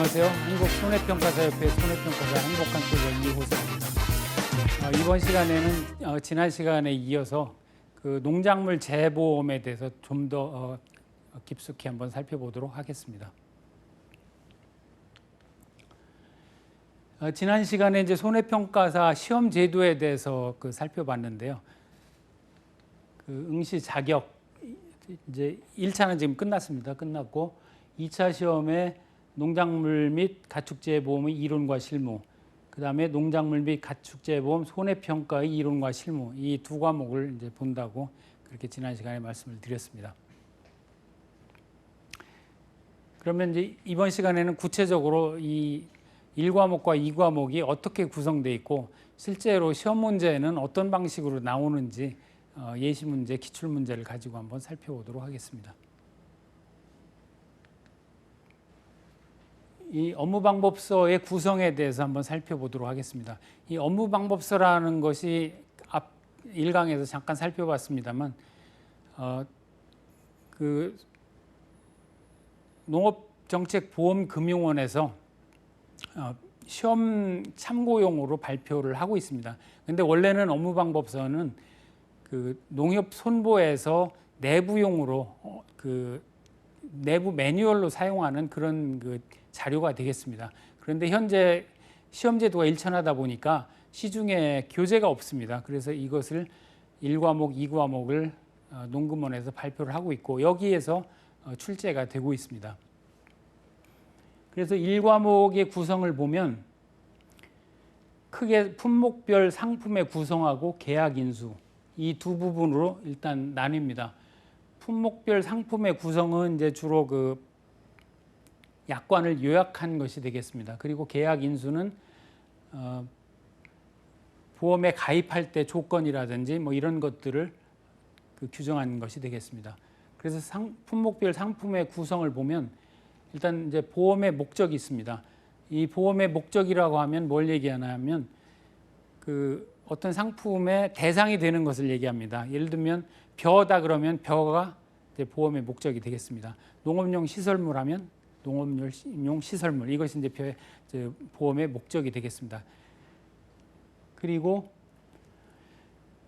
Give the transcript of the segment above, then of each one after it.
안녕하세요. 한국손해평가사협회 손해평가사 행복한 소장 이호사입니다. 이번 시간에는 지난 시간에 이어서 그 농작물 재보험에 대해서 좀 더 깊숙이 한번 살펴보도록 하겠습니다. 지난 시간에 이제 손해평가사 시험 제도에 대해서 살펴봤는데요. 응시 자격 이제 1차는 지금 끝났습니다. 끝났고 2차 시험에 농작물 및 가축재보험의 이론과 실무, 그 다음에 농작물 및 가축재보험 손해평가의 이론과 실무, 이 두 과목을 이제 본다고 그렇게 지난 시간에 말씀을 드렸습니다. 그러면 이제 이번 시간에는 구체적으로 이 1과목과 2과목이 어떻게 구성되어 있고 실제로 시험 문제는 어떤 방식으로 나오는지 예시 문제, 기출 문제를 가지고 한번 살펴보도록 하겠습니다. 이 업무방법서의 구성에 대해서 한번 살펴보도록 하겠습니다. 이 업무방법서라는 것이 앞 1강에서 잠깐 살펴봤습니다만 그 농업정책보험금융원에서 시험 참고용으로 발표를 하고 있습니다. 그런데 원래는 업무방법서는 그 농협손보에서 내부용으로 내부 매뉴얼로 사용하는 그런 자료가 되겠습니다. 그런데 현재 시험 제도가 일천하다 보니까 시중에 교재가 없습니다. 그래서 이것을 1과목, 2과목을 농금원에서 발표를 하고 있고 여기에서 출제가 되고 있습니다. 그래서 1과목의 구성을 보면 크게 품목별 상품의 구성하고 계약 인수 이 두 부분으로 일단 나뉩니다. 품목별 상품의 구성은 이제 주로 약관을 요약한 것이 되겠습니다. 그리고 계약 인수는 보험에 가입할 때 조건이라든지 뭐 이런 것들을 규정한 것이 되겠습니다. 그래서 품목별 상품의 구성을 보면 일단 이제 보험의 목적이 있습니다. 이 보험의 목적이라고 하면 뭘 얘기하냐면 어떤 상품의 대상이 되는 것을 얘기합니다. 예를 들면 벼다 그러면 벼가 이제 보험의 목적이 되겠습니다. 농업용 시설물 하면 농업용 시설물 이것이 이제 보험의 목적이 되겠습니다. 그리고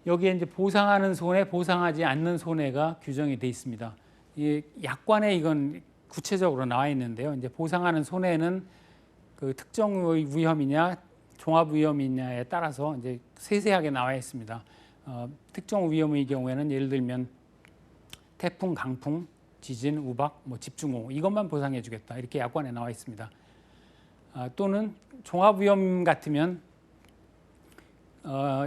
여기에 이제 보상하는 손해, 보상하지 않는 손해가 규정이 되어 있습니다. 이 약관에 이건 구체적으로 나와 있는데요. 이제 보상하는 손해는 특정 위험이냐, 종합 위험이냐에 따라서 이제 세세하게 나와 있습니다. 특정 위험의 경우에는 예를 들면 태풍, 강풍, 지진, 우박, 집중호우 이것만 보상해 주겠다 이렇게 약관에 나와 있습니다. 또는 종합위험 같으면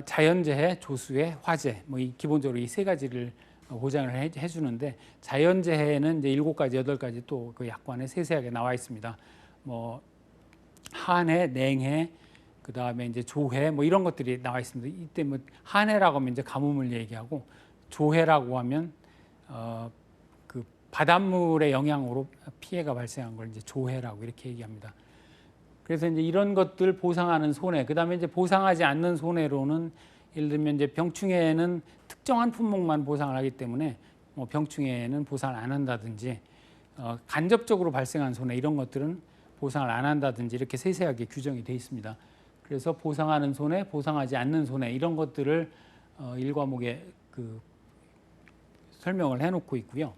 자연재해, 조수해, 화재 이 기본적으로 이 세 가지를 보장을 해주는데 자연재해는 이제 7가지, 8가지 또 그 약관에 세세하게 나와 있습니다. 한해, 냉해, 그 다음에 이제 조해 이런 것들이 나와 있습니다. 이때 한해라고 하면 이제 가뭄을 얘기하고 조해라고 하면 바닷물의 영향으로 피해가 발생한 걸 이제 조해라고 이렇게 얘기합니다. 그래서 이제 이런 것들 보상하는 손해, 그 다음에 이제 보상하지 않는 손해로는 예를 들면 이제 병충해는 특정한 품목만 보상을 하기 때문에 병충해는 보상을 안 한다든지 간접적으로 발생한 손해 이런 것들은 보상을 안 한다든지 이렇게 세세하게 규정이 되어 있습니다. 그래서 보상하는 손해, 보상하지 않는 손해 이런 것들을 1과목에 설명을 해놓고 있고요.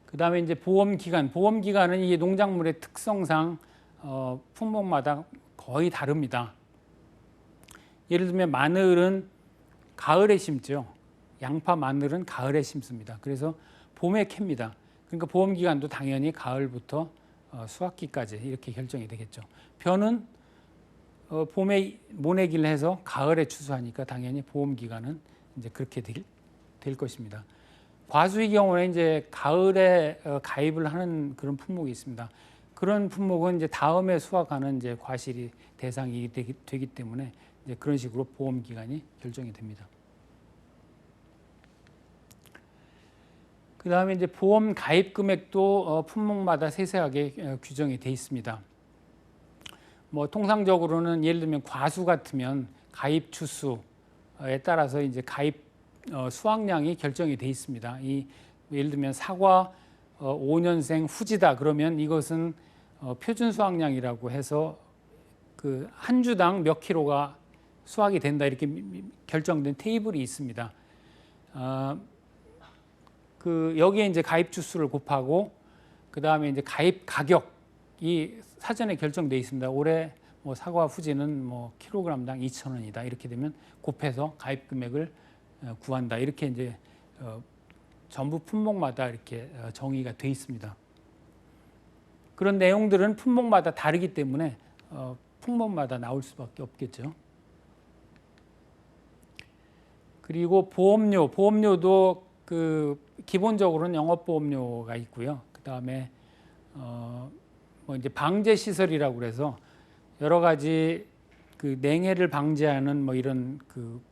그 다음에 이제 보험기간은 이게 농작물의 특성상 품목마다 거의 다릅니다. 예를 들면 마늘은 가을에 심죠. 양파, 마늘은 가을에 심습니다. 그래서 봄에 캡니다. 그러니까 보험기간도 당연히 가을부터 수확기까지 이렇게 결정이 되겠죠. 벼는 봄에 모내기를 해서 가을에 추수하니까 당연히 보험기간은 이제 그렇게 될 것입니다. 과수의 경우는 이제 가을에 가입을 하는 그런 품목이 있습니다. 그런 품목은 이제 다음에 수확하는 이제 과실이 대상이 되기 때문에 이제 그런 식으로 보험 기간이 결정이 됩니다. 그 다음에 이제 보험 가입 금액도 품목마다 세세하게 규정이 되어 있습니다. 통상적으로는 예를 들면 과수 같으면 가입 주수에 따라서 이제 가입 수확량이 결정이 되어 있습니다. 예를 들면 사과 5년생 후지다 그러면 이것은 표준 수확량이라고 해서 그 한 주당 몇 킬로가 수확이 된다 이렇게 결정된 테이블이 있습니다. 그 여기에 이제 가입 주수를 곱하고 그 다음에 이제 가입 가격이 사전에 결정돼 있습니다. 올해 뭐 사과 후지는 뭐 킬로그램당 2,000원이다 이렇게 되면 곱해서 가입 금액을 구한다 이렇게 이제 전부 품목마다 이렇게 정의가 돼 있습니다. 그런 내용들은 품목마다 다르기 때문에 품목마다 나올 수밖에 없겠죠. 그리고 보험료도 그 기본적으로는 영업보험료가 있고요. 그 다음에 뭐 이제 방제 시설이라고 그래서 여러 가지 그 냉해를 방지하는 뭐 이런 그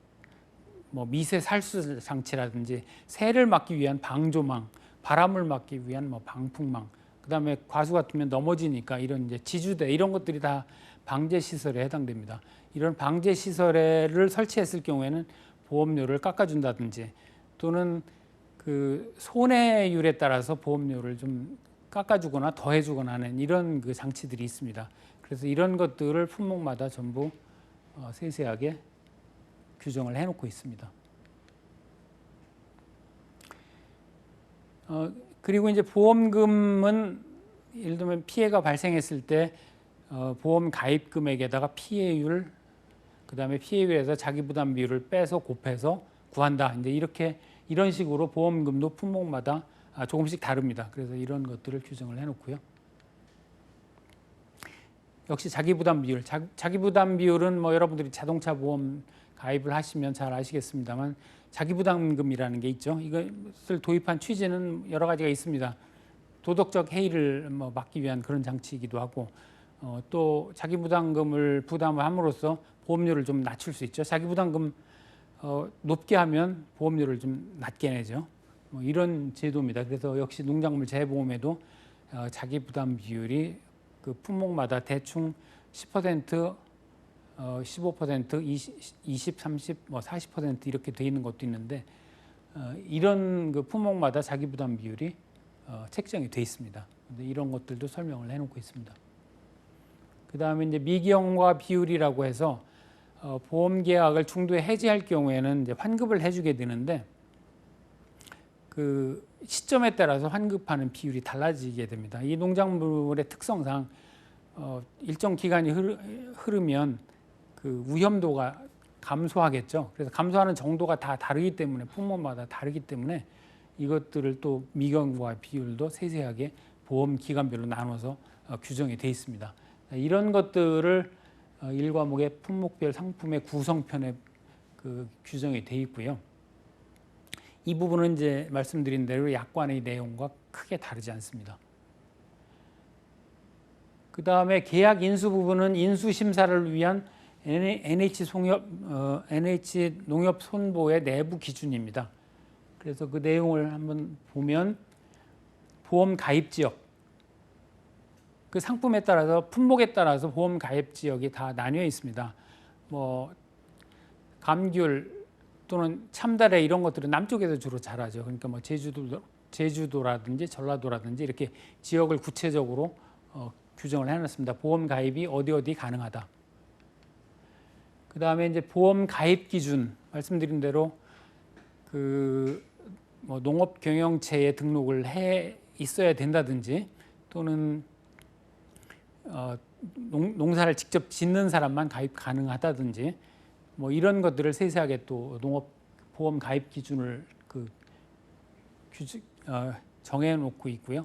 뭐 미세 살수 장치라든지 새를 막기 위한 방조망, 바람을 막기 위한 뭐 방풍망, 그 다음에 과수 같으면 넘어지니까 이런 이제 지주대 이런 것들이 다 방제 시설에 해당됩니다. 이런 방제 시설을 설치했을 경우에는 보험료를 깎아준다든지 또는 그 손해율에 따라서 보험료를 좀 깎아주거나 더해주거나 하는 이런 그 장치들이 있습니다. 그래서 이런 것들을 품목마다 전부 세세하게 규정을 해놓고 있습니다. 그리고 이제 보험금은 예를 들면 피해가 발생했을 때 보험 가입 금액에다가 피해율, 그 다음에 피해율에서 자기 부담 비율을 빼서 곱해서 구한다. 이제 이런 식으로 보험금도 품목마다 조금씩 다릅니다. 그래서 이런 것들을 규정을 해놓고요. 역시 자기 부담 비율, 자기 부담 비율은 뭐 여러분들이 자동차 보험 가입을 하시면 잘 아시겠습니다만 자기 부담금이라는 게 있죠. 이것을 도입한 취지는 여러 가지가 있습니다. 도덕적 해이를 뭐 막기 위한 그런 장치이기도 하고 또 자기 부담금을 부담을 함으로써 보험료를 좀 낮출 수 있죠. 자기 부담금 높게 하면 보험료를 좀 낮게 내죠. 뭐 이런 제도입니다. 그래서 역시 농작물 재보험에도 자기 부담 비율이 그 품목마다 대충 10%, 15%, 20, 30, 뭐 40% 이렇게 돼 있는 것도 있는데 이런 그 품목마다 자기 부담 비율이 책정이 돼 있습니다. 이런 것들도 설명을 해놓고 있습니다. 그 다음에 이제 미경과 비율이라고 해서 보험 계약을 중도에 해지할 경우에는 이제 환급을 해주게 되는데 그 시점에 따라서 환급하는 비율이 달라지게 됩니다. 이 농작물의 특성상 일정 기간이 흐르면 그 위험도가 감소하겠죠. 그래서 감소하는 정도가 다 다르기 때문에 품목마다 다르기 때문에 이것들을 또 미경과 비율도 세세하게 보험 기간별로 나눠서 규정이 돼 있습니다. 이런 것들을 1과목의 품목별 상품의 구성편에 그 규정이 돼 있고요. 이 부분은 이제 말씀드린 대로 약관의 내용과 크게 다르지 않습니다. 그 다음에 계약 인수 부분은 인수 심사를 위한 NH 농협 손보의 내부 기준입니다. 그래서 그 내용을 한번 보면 보험 가입 지역, 그 상품에 따라서 품목에 따라서 보험 가입 지역이 다 나뉘어 있습니다. 뭐 감귤 또는 참다래 이런 것들은 남쪽에서 주로 자라죠. 그러니까 뭐 제주도라든지 전라도라든지 이렇게 지역을 구체적으로 규정을 해놨습니다. 보험 가입이 어디 가능하다. 그 다음에 이제 보험 가입 기준 말씀드린 대로 그 뭐 농업 경영체에 등록을 해 있어야 된다든지 또는 농사를 직접 짓는 사람만 가입 가능하다든지 뭐 이런 것들을 세세하게 또 농업 보험 가입 기준을 정해 놓고 있고요.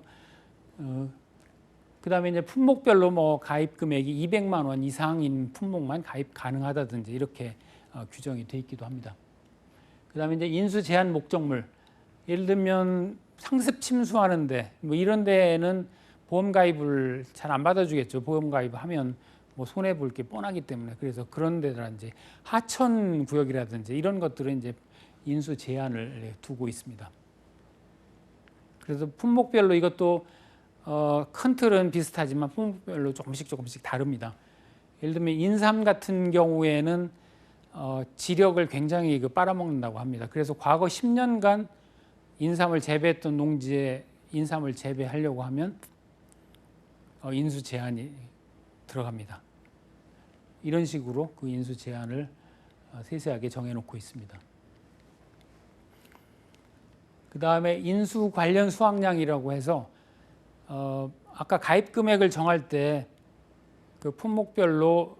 그다음에 이제 품목별로 뭐 가입 금액이 200만 원 이상인 품목만 가입 가능하다든지 이렇게 규정이 돼 있기도 합니다. 그다음에 이제 인수 제한 목적물, 예를 들면 상습 침수하는데 뭐 이런 데는 보험 가입을 잘 안 받아주겠죠. 보험 가입하면 뭐 손해 볼 게 뻔하기 때문에. 그래서 그런 데라든지 하천 구역이라든지 이런 것들은 이제 인수 제한을 두고 있습니다. 그래서 품목별로 이것도 큰 틀은 비슷하지만 품목별로 조금씩 다릅니다. 예를 들면 인삼 같은 경우에는 지력을 굉장히 빨아먹는다고 합니다. 그래서 과거 10년간 인삼을 재배했던 농지에 인삼을 재배하려고 하면 인수 제한이 들어갑니다. 이런 식으로 그 인수 제한을 세세하게 정해놓고 있습니다. 그 다음에 인수 관련 수확량이라고 해서 아까 가입 금액을 정할 때 그 품목별로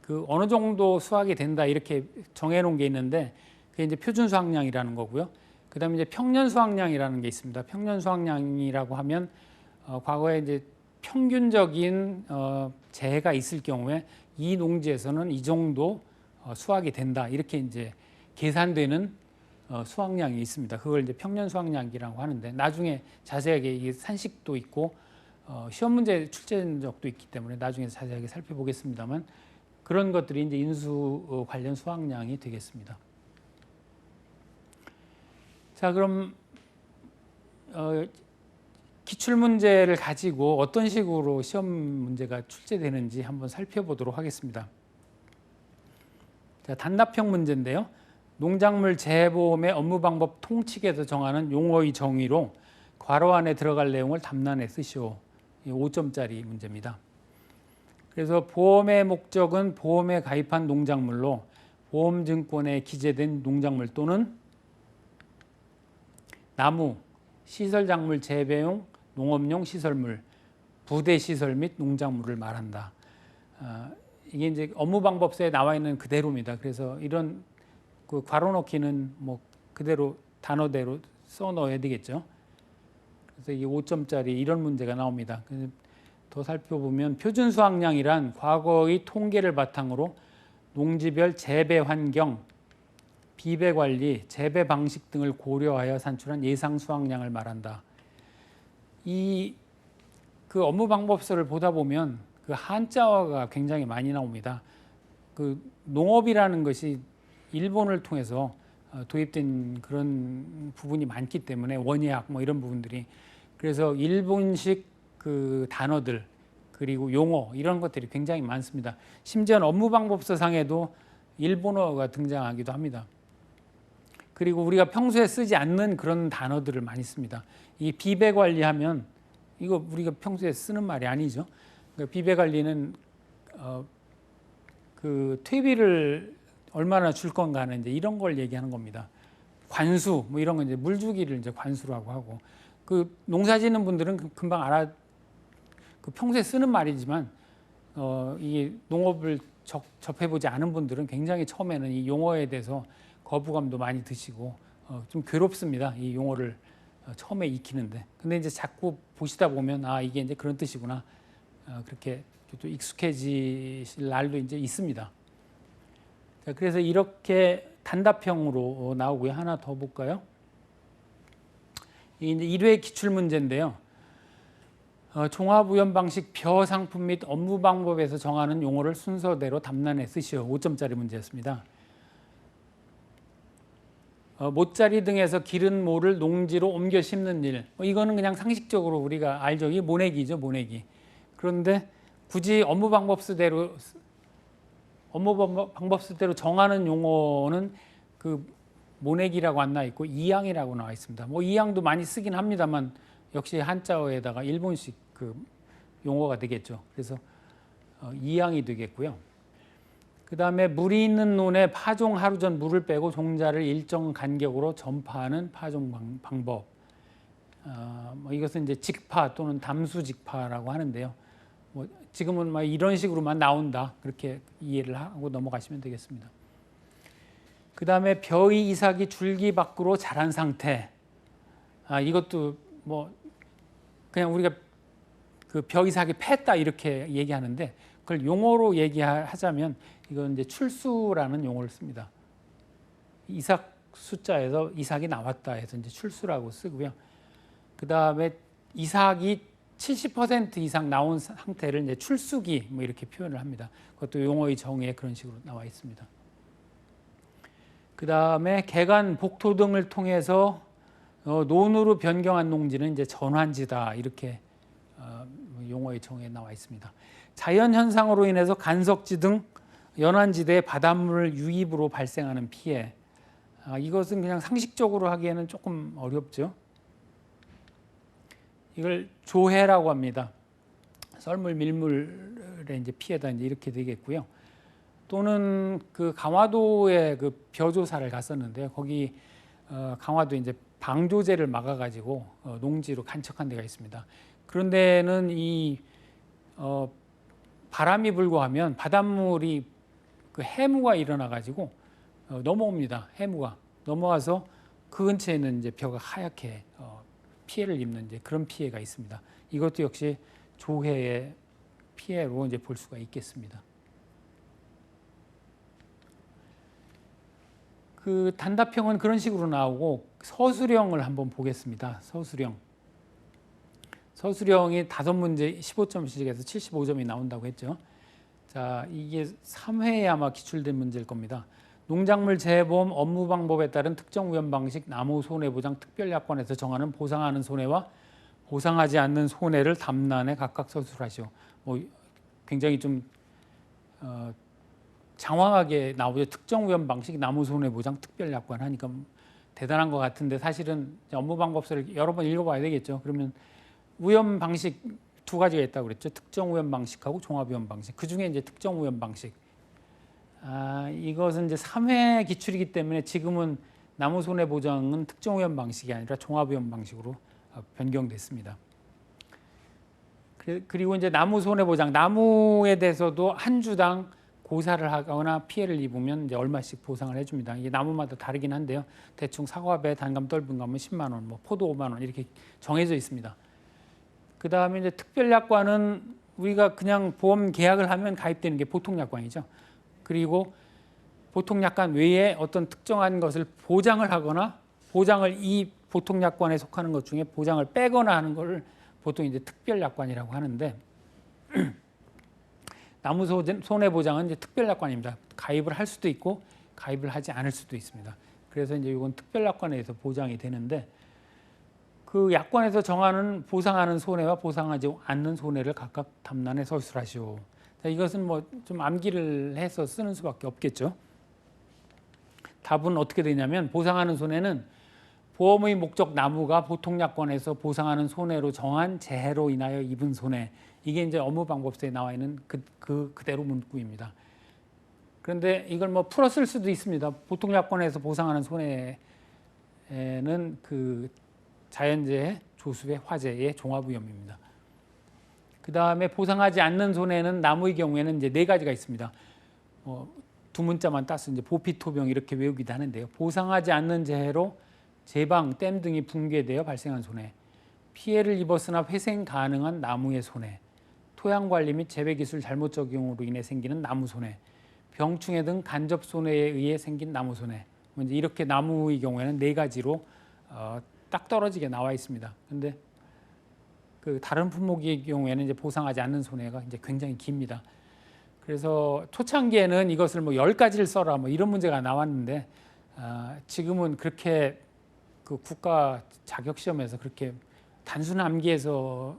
그 어느 정도 수확이 된다 이렇게 정해놓은 게 있는데 그게 이제 표준 수확량이라는 거고요. 그 다음에 이제 평년 수확량이라는 게 있습니다. 평년 수확량이라고 하면 과거에 이제 평균적인 재해가 있을 경우에 이 농지에서는 이 정도 수확이 된다 이렇게 이제 계산되는 수확량이 있습니다. 그걸 이제 평년 수확량이라고 하는데 나중에 자세하게 이게 산식도 있고 시험 문제 출제된 적도 있기 때문에 나중에 자세하게 살펴보겠습니다만 그런 것들이 이제 인수 관련 수확량이 되겠습니다. 자, 그럼 기출 문제를 가지고 어떤 식으로 시험 문제가 출제되는지 한번 살펴보도록 하겠습니다. 자, 단답형 문제인데요. 농작물 재해보험의 업무 방법 통칙에서 정하는 용어의 정의로 괄호 안에 들어갈 내용을 답란에 쓰시오. 5점짜리 문제입니다. 그래서 보험의 목적은 보험에 가입한 농작물로 보험증권에 기재된 농작물 또는 나무, 시설작물 재배용, 농업용 시설물, 부대시설 및 농작물을 말한다. 이게 이제 업무방법서에 나와 있는 그대로입니다. 그래서 이런 그 괄호 넣기는 뭐 그대로 단어대로 써 넣어야 되겠죠. 그래서 이게 5점짜리 이런 문제가 나옵니다. 더 살펴보면 표준 수확량이란 과거의 통계를 바탕으로 농지별 재배 환경, 비배 관리, 재배 방식 등을 고려하여 산출한 예상 수확량을 말한다. 그 업무 방법서를 보다 보면 그 한자어가 굉장히 많이 나옵니다. 그 농업이라는 것이 일본을 통해서 도입된 그런 부분이 많기 때문에 원예학 뭐 이런 부분들이 그래서 일본식 그 단어들 그리고 용어 이런 것들이 굉장히 많습니다. 심지어 업무 방법서 상에도 일본어가 등장하기도 합니다. 그리고 우리가 평소에 쓰지 않는 그런 단어들을 많이 씁니다. 이 비배 관리하면 이거 우리가 평소에 쓰는 말이 아니죠. 그러니까 비배 관리는 그 퇴비를 얼마나 줄 건가 하는 이제 이런 걸 얘기하는 겁니다. 관수 뭐 이런 건 이제 물 주기를 이제 관수라고 하고 그 농사 짓는 분들은 금방 그 평소에 쓰는 말이지만 이게 농업을 접해보지 않은 분들은 굉장히 처음에는 이 용어에 대해서 거부감도 많이 드시고 좀 괴롭습니다. 이 용어를 처음에 익히는데. 근데 이제 자꾸 보시다 보면 아 이게 이제 그런 뜻이구나. 그렇게 또 익숙해지실 날도 이제 있습니다. 자, 그래서 이렇게 단답형으로 나오고요. 하나 더 볼까요? 이게 이제 1회 기출 문제인데요. 종합우연 방식 벼 상품 및 업무 방법에서 정하는 용어를 순서대로 답란에 쓰시오. 5점짜리 문제였습니다. 모짜리 등에서 기른 모를 농지로 옮겨 심는 일. 이거는 그냥 상식적으로 우리가 알죠. 이게 모내기죠, 모내기. 그런데 굳이 업무 방법서대로 정하는 용어는 그 모내기라고 안 나와 있고 이양이라고 나와 있습니다. 뭐 이양도 많이 쓰긴 합니다만 역시 한자어에다가 일본식 그 용어가 되겠죠. 그래서 이양이 되겠고요. 그 다음에 물이 있는 논에 파종 하루 전 물을 빼고 종자를 일정 간격으로 전파하는 파종 방법. 뭐 이것은 이제 직파 또는 담수직파라고 하는데요. 뭐 지금은 막 이런 식으로만 나온다. 그렇게 이해를 하고 넘어가시면 되겠습니다. 그 다음에 벼의 이삭이 줄기 밖으로 자란 상태. 이것도 뭐 그냥 우리가 그 벼 이삭이 팼다 이렇게 얘기하는데 그걸 용어로 얘기하자면 이건 이제 출수라는 용어를 씁니다. 이삭 숫자에서 이삭이 나왔다 해서 이제 출수라고 쓰고요. 그 다음에 이삭이 70% 이상 나온 상태를 이제 출수기 뭐 이렇게 표현을 합니다. 그것도 용어의 정의에 그런 식으로 나와 있습니다. 그 다음에 개간, 복토 등을 통해서 논으로 변경한 농지는 이제 전환지다 이렇게 용어의 정의에 나와 있습니다. 자연 현상으로 인해서 간석지 등 연안지대의 바닷물 유입으로 발생하는 피해. 이것은 그냥 상식적으로 하기에는 조금 어렵죠. 이걸 조해라고 합니다. 썰물 밀물의 이제 피해다 이제 이렇게 되겠고요. 또는 그 강화도에 그 벼조사를 갔었는데요. 거기 강화도 이제 방조제를 막아가지고 농지로 간척한 데가 있습니다. 그런 데는 이 바람이 불고 하면 바닷물이 그 해무가 일어나가지고 넘어옵니다. 해무가 넘어와서 그 근처에는 이제 벼가 하얗게 피해를 입는 이제 그런 피해가 있습니다. 이것도 역시 조해의 피해로 이제 볼 수가 있겠습니다. 그 단답형은 그런 식으로 나오고 서술형을 한번 보겠습니다. 서술형이 5문제 15점씩에서 75점이 나온다고 했죠. 자, 이게 3회에 아마 기출된 문제일 겁니다. 농작물 재보험 업무 방법에 따른 특정 위험 방식 나무 손해보장 특별약관에서 정하는 보상하는 손해와 보상하지 않는 손해를 답란에 각각 서술하시오. 뭐 굉장히 좀 장황하게 나오죠. 특정 위험 방식 나무 손해보장 특별약관 하니까 대단한 것 같은데 사실은 업무 방법서를 여러 번 읽어봐야 되겠죠. 그러면 위험 방식 2가지가 있다고 그랬죠. 특정 위험 방식하고 종합 위험 방식. 그 중에 이제 특정 위험 방식. 이것은 이제 3회 기출이기 때문에 지금은 나무 손해 보장은 특정 위험 방식이 아니라 종합 위험 방식으로 변경됐습니다. 그리고 이제 나무 손해 보장, 나무에 대해서도 한 주당 고사를 하거나 피해를 입으면 이제 얼마씩 보상을 해줍니다. 이게 나무마다 다르긴 한데요. 대충 사과배, 단감, 떫은 감은 10만 원, 뭐 포도 5만 원 이렇게 정해져 있습니다. 그 다음에 이제 특별약관은 우리가 그냥 보험 계약을 하면 가입되는 게 보통약관이죠. 그리고 보통약관 외에 어떤 특정한 것을 보장을 하거나 보장을 이 보통약관에 속하는 것 중에 보장을 빼거나 하는 것을 보통 이제 특별약관이라고 하는데 나무 손해보장은 이제 특별약관입니다. 가입을 할 수도 있고 가입을 하지 않을 수도 있습니다. 그래서 이제 이건 특별약관에 의해서 보장이 되는데 그 약관에서 정하는 보상하는 손해와 보상하지 않는 손해를 각각 답란에 서술하시오. 자, 이것은 뭐 좀 암기를 해서 쓰는 수밖에 없겠죠. 답은 어떻게 되냐면 보상하는 손해는 보험의 목적 나무가 보통약관에서 보상하는 손해로 정한 재해로 인하여 입은 손해. 이게 이제 업무방법서에 나와 있는 그대로 문구입니다. 그런데 이걸 뭐 풀어 쓸 수도 있습니다. 보통약관에서 보상하는 손해는 그 자연재해, 조수배, 화재의 종합위험입니다. 그 다음에 보상하지 않는 손해는 나무의 경우에는 이제 4가지가 있습니다. 2문자만 따서 이제 보피토병 이렇게 외우기도 하는데요. 보상하지 않는 재해로 제방, 댐 등이 붕괴되어 발생한 손해, 피해를 입었으나 회생 가능한 나무의 손해, 토양관리 및 재배기술 잘못 적용으로 인해 생기는 나무 손해, 병충해 등 간접 손해에 의해 생긴 나무 손해. 이제 이렇게 나무의 경우에는 4가지로 딱 떨어지게 나와 있습니다. 그런데 그 다른 품목의 경우에는 이제 보상하지 않는 손해가 이제 굉장히 깁니다. 그래서 초창기에는 이것을 뭐 10가지를 써라 뭐 이런 문제가 나왔는데 지금은 그렇게 그 국가 자격 시험에서 그렇게 단순 암기해서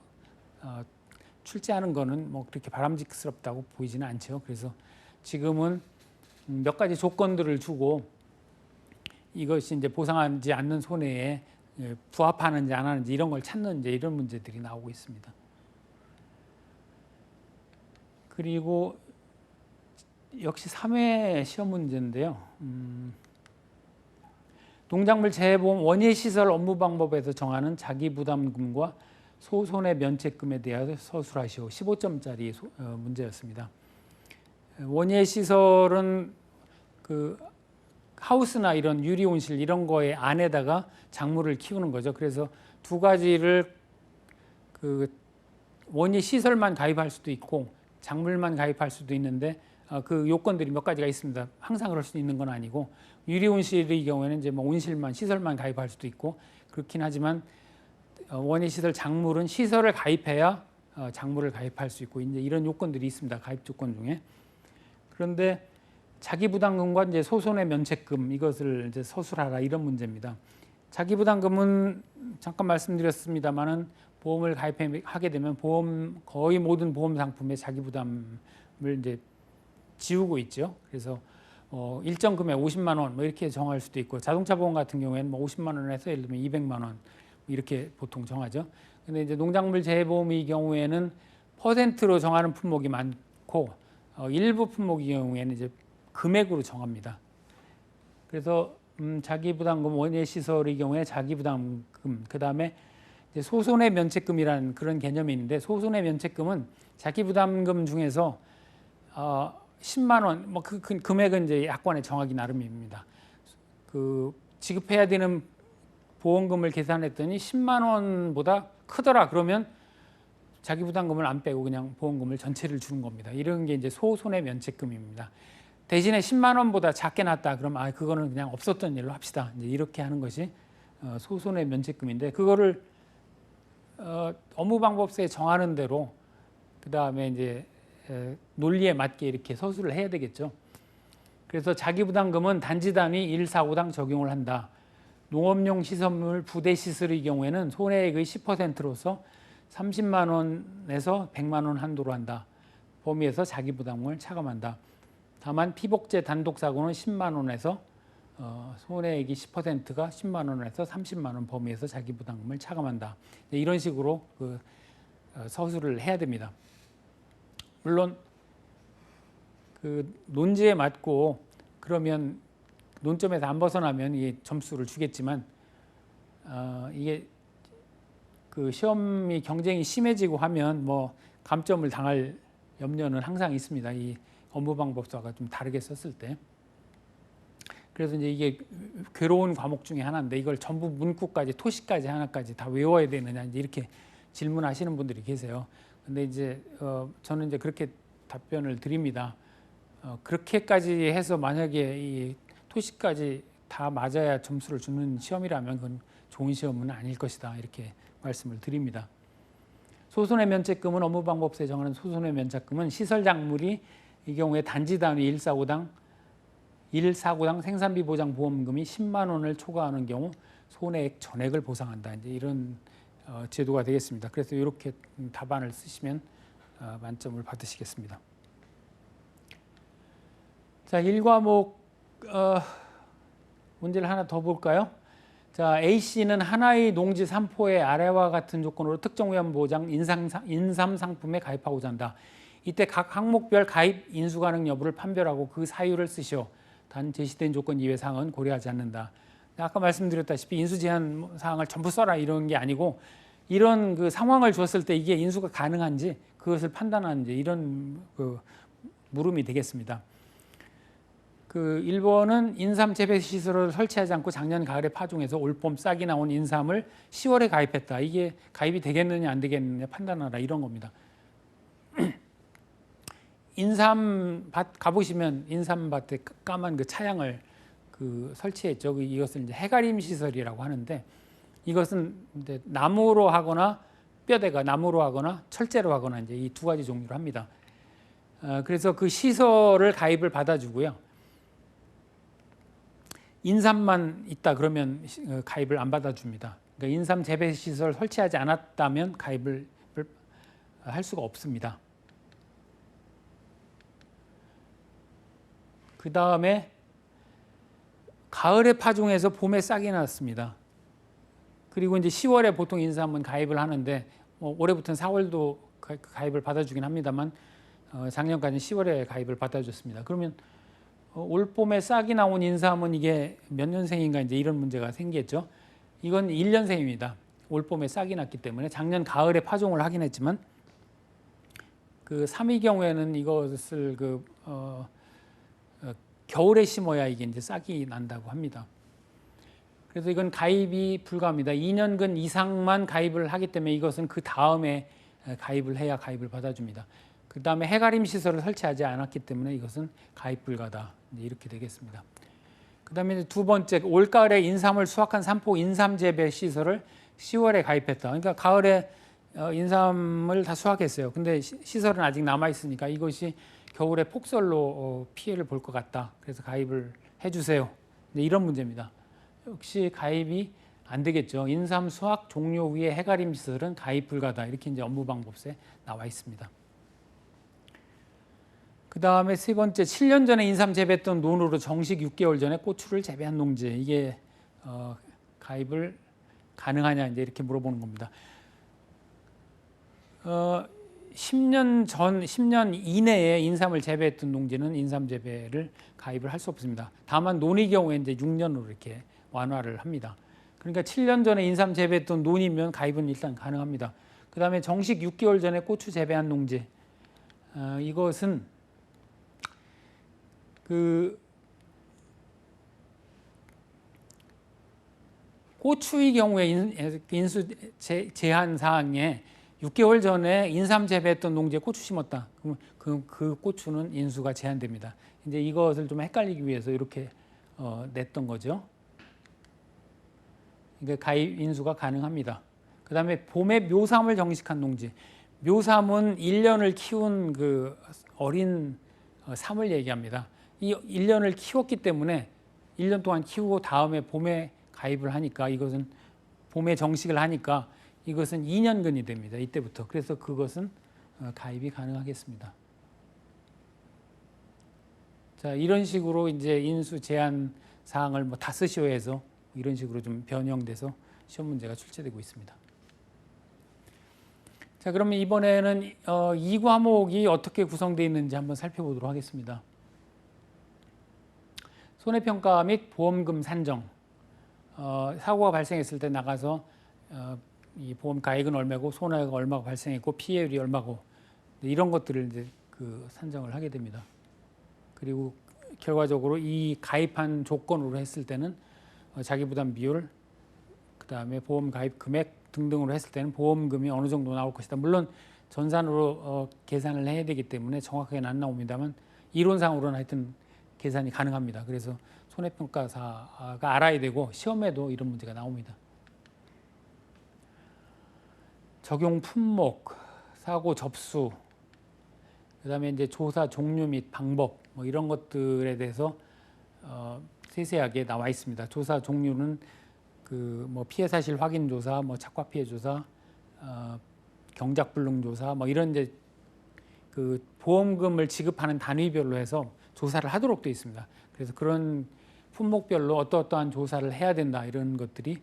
출제하는 거는 뭐 그렇게 바람직스럽다고 보이지는 않죠. 그래서 지금은 몇 가지 조건들을 주고 이것이 이제 보상하지 않는 손해에 부합하는지 안 하는지 이런 걸 찾는 이제 이런 문제들이 나오고 있습니다. 그리고 역시 3회 시험 문제인데요. 농작물 재보험 원예시설 업무방법에서 정하는 자기부담금과 소손해 면책금에 대하여 서술하시오. 15점짜리 문제였습니다. 원예시설은 그 하우스나 이런 유리온실 이런 거에 안에다가 작물을 키우는 거죠. 그래서 2가지를 그 원예시설만 가입할 수도 있고 작물만 가입할 수도 있는데 그 요건들이 몇 가지가 있습니다. 항상 그럴 수 있는 건 아니고 유리온실의 경우에는 이제 뭐 온실만 시설만 가입할 수도 있고 그렇긴 하지만 원예시설 작물은 시설을 가입해야 작물을 가입할 수 있고 이제 이런 요건들이 있습니다. 가입 조건 중에. 그런데 자기부담금과 이제 소손해 면책금 이것을 이제 서술하라 이런 문제입니다. 자기부담금은 잠깐 말씀드렸습니다만은 보험을 가입하게 되면 거의 모든 보험 상품에 자기부담을 이제 지우고 있죠. 그래서 일정 금액 50만 원 뭐 이렇게 정할 수도 있고 자동차 보험 같은 경우에는 뭐 50만 원에서 예를 들면 200만 원 이렇게 보통 정하죠. 근데 이제 농작물 재해보험의 경우에는 퍼센트로 정하는 품목이 많고 일부 품목의 경우에는 이제 금액으로 정합니다. 그래서 자기부담금 원예시설의 경우에 자기부담금, 그 다음에 소손해 면책금이라는 그런 개념이 있는데, 소손해 면책금은 자기부담금 중에서 10만 원, 뭐 그 금액은 이제 약관에 정하기 나름입니다. 그 지급해야 되는 보험금을 계산했더니 10만 원보다 크더라 그러면 자기부담금을 안 빼고 그냥 보험금을 전체를 주는 겁니다. 이런 게 이제 소손해 면책금입니다. 대신에 10만 원보다 작게 났다 그러면 그거는 그냥 없었던 일로 합시다. 이제 이렇게 하는 것이 소손해 면책금인데, 그거를 업무방법서에 정하는 대로 그 다음에 이제 논리에 맞게 이렇게 서술을 해야 되겠죠. 그래서 자기부담금은 단지 단위 1사고당 적용을 한다. 농업용 시설물 부대 시설의 경우에는 손해액의 10%로서 30만 원에서 100만 원 한도로 한다. 범위에서 자기부담금을 차감한다. 다만 피복제 단독 사고는 10만 원에서 손해액이 10%가 10만 원에서 30만 원 범위에서 자기부담금을 차감한다. 이런 식으로 서술을 해야 됩니다. 물론 그 논지에 맞고 그러면 논점에서 안 벗어나면 이게 점수를 주겠지만 이게 그 시험이 경쟁이 심해지고 하면 뭐 감점을 당할 염려는 항상 있습니다. 이 업무방법서가 좀 다르게 썼을 때. 그래서 이제 이게 괴로운 과목 중에 하나인데, 이걸 전부 문구까지 토시까지 하나까지 다 외워야 되느냐 이제 이렇게 질문하시는 분들이 계세요. 근데 이제 저는 이제 그렇게 답변을 드립니다. 그렇게까지 해서 만약에 이 토시까지 다 맞아야 점수를 주는 시험이라면 그건 좋은 시험은 아닐 것이다, 이렇게 말씀을 드립니다. 소손해 면책금은 업무방법서에 정하는 소손해 면책금은 시설작물이 이 경우에 단지 단위 1사고당 생산비 보장 보험금이 10만 원을 초과하는 경우 손해액 전액을 보상한다. 이제 이런 제도가 되겠습니다. 그래서 이렇게 답안을 쓰시면 만점을 받으시겠습니다. 자, 1과목 문제를 하나 더 볼까요? 자, A씨는 하나의 농지 3포의 아래와 같은 조건으로 특정위험 보장 인삼 상품에 가입하고자 한다. 이때 각 항목별 가입 인수 가능 여부를 판별하고 그 사유를 쓰시오. 단 제시된 조건 이외 사항은 고려하지 않는다. 아까 말씀드렸다시피 인수 제한 사항을 전부 써라 이런 게 아니고, 이런 그 상황을 줬을 때 이게 인수가 가능한지 그것을 판단하는지, 이런 그 물음이 되겠습니다. 그 1번은 인삼 재배 시설을 설치하지 않고 작년 가을에 파종해서 올봄 싹이 나온 인삼을 10월에 가입했다. 이게 가입이 되겠느냐 안 되겠느냐 판단하라, 이런 겁니다. 인삼밭 가보시면 인삼밭에 까만 그 차양을 그 설치했죠. 이것을 이제 해가림 시설이라고 하는데, 이것은 이제 나무로 하거나 뼈대가 나무로 하거나 철제로 하거나 이제 이 두 가지 종류로 합니다. 그래서 그 시설을 가입을 받아주고요. 인삼만 있다 그러면 가입을 안 받아줍니다. 그러니까 인삼 재배 시설 설치하지 않았다면 가입을 할 수가 없습니다. 그 다음에 가을에 파종해서 봄에 싹이 났습니다. 그리고 이제 10월에 보통 인삼은 가입을 하는데, 올해부터는 4월도 가입을 받아주긴 합니다만 작년까지는 10월에 가입을 받아줬습니다. 그러면 올봄에 싹이 나온 인삼은 이게 몇 년생인가 이제 이런 문제가 생겼죠. 이건 1년생입니다. 올봄에 싹이 났기 때문에 작년 가을에 파종을 하긴 했지만, 그 3위 경우에는 이것을 겨울에 심어야 이게 이제 싹이 난다고 합니다. 그래서 이건 가입이 불가합니다. 2년근 이상만 가입을 하기 때문에 이것은 그 다음에 가입을 해야 가입을 받아줍니다. 그 다음에 해가림 시설을 설치하지 않았기 때문에 이것은 가입 불가다. 이렇게 되겠습니다. 그 다음에 두 번째, 올가을에 인삼을 수확한 산포 인삼 재배 시설을 10월에 가입했다. 그러니까 가을에 인삼을 다 수확했어요. 근데 시설은 아직 남아 있으니까 이것이 겨울에 폭설로 피해를 볼 것 같다. 그래서 가입을 해주세요. 이런 문제입니다. 역시 가입이 안 되겠죠. 인삼 수확 종료 후에 해가림 시설은 가입 불가다. 이렇게 이제 업무방법서에 나와 있습니다. 그 다음에 세 번째, 7년 전에 인삼 재배했던 논으로 정식 6개월 전에 고추를 재배한 농지. 이게 가입을 가능하냐 이제 이렇게 물어보는 겁니다. 10년 이내에 인삼을 재배했던 농지는 인삼 재배를 가입을 할 수 없습니다. 다만 논의 경우에 이제 6년으로 이렇게 완화를 합니다. 그러니까 7년 전에 인삼 재배했던 논이면 가입은 일단 가능합니다. 그 다음에 정식 6개월 전에 고추 재배한 농지, 이것은 고추의 경우에 인수 제한 사항에 6개월 전에 인삼 재배했던 농지에 고추 심었다. 그럼 그 고추는 인수가 제한됩니다. 이제 이것을 좀 헷갈리기 위해서 이렇게 냈던 거죠. 그러니까 가입 인수가 가능합니다. 그 다음에 봄에 묘삼을 정식한 농지. 묘삼은 1년을 키운 그 어린 삼을 얘기합니다. 이 1년을 키웠기 때문에 1년 동안 키우고 다음에 봄에 가입을 하니까 이것은 봄에 정식을 하니까 이것은 2년근이 됩니다. 이때부터. 그래서 그것은 가입이 가능하겠습니다. 자, 이런 식으로 이제 인수 제한 사항을 뭐 다 쓰시오 해서 이런 식으로 좀 변형돼서 시험 문제가 출제되고 있습니다. 자, 그러면 이번에는 이 과목이 어떻게 구성되어 있는지 한번 살펴보도록 하겠습니다. 손해평가 및 보험금 산정. 사고가 발생했을 때 나가서 이 보험 가액은 얼마고 손해가 얼마가 발생했고 피해율이 얼마고 이런 것들을 이제 그 산정을 하게 됩니다. 그리고 결과적으로 이 가입한 조건으로 했을 때는 자기 부담 비율, 그 다음에 보험 가입 금액 등등으로 했을 때는 보험금이 어느 정도 나올 것이다. 물론 전산으로 계산을 해야 되기 때문에 정확하게는 안 나옵니다만 이론상으로는 하여튼 계산이 가능합니다. 그래서 손해평가사가 알아야 되고 시험에도 이런 문제가 나옵니다. 적용 품목, 사고 접수, 그다음에 이제 조사 종류 및 방법 뭐 이런 것들에 대해서 세세하게 나와 있습니다. 조사 종류는 그 뭐 피해 사실 확인 조사, 뭐 착과 피해 조사, 경작 불능 조사 뭐 이런 이제 그 보험금을 지급하는 단위별로 해서 조사를 하도록 되어 있습니다. 그래서 그런 품목별로 어떠한 조사를 해야 된다 이런 것들이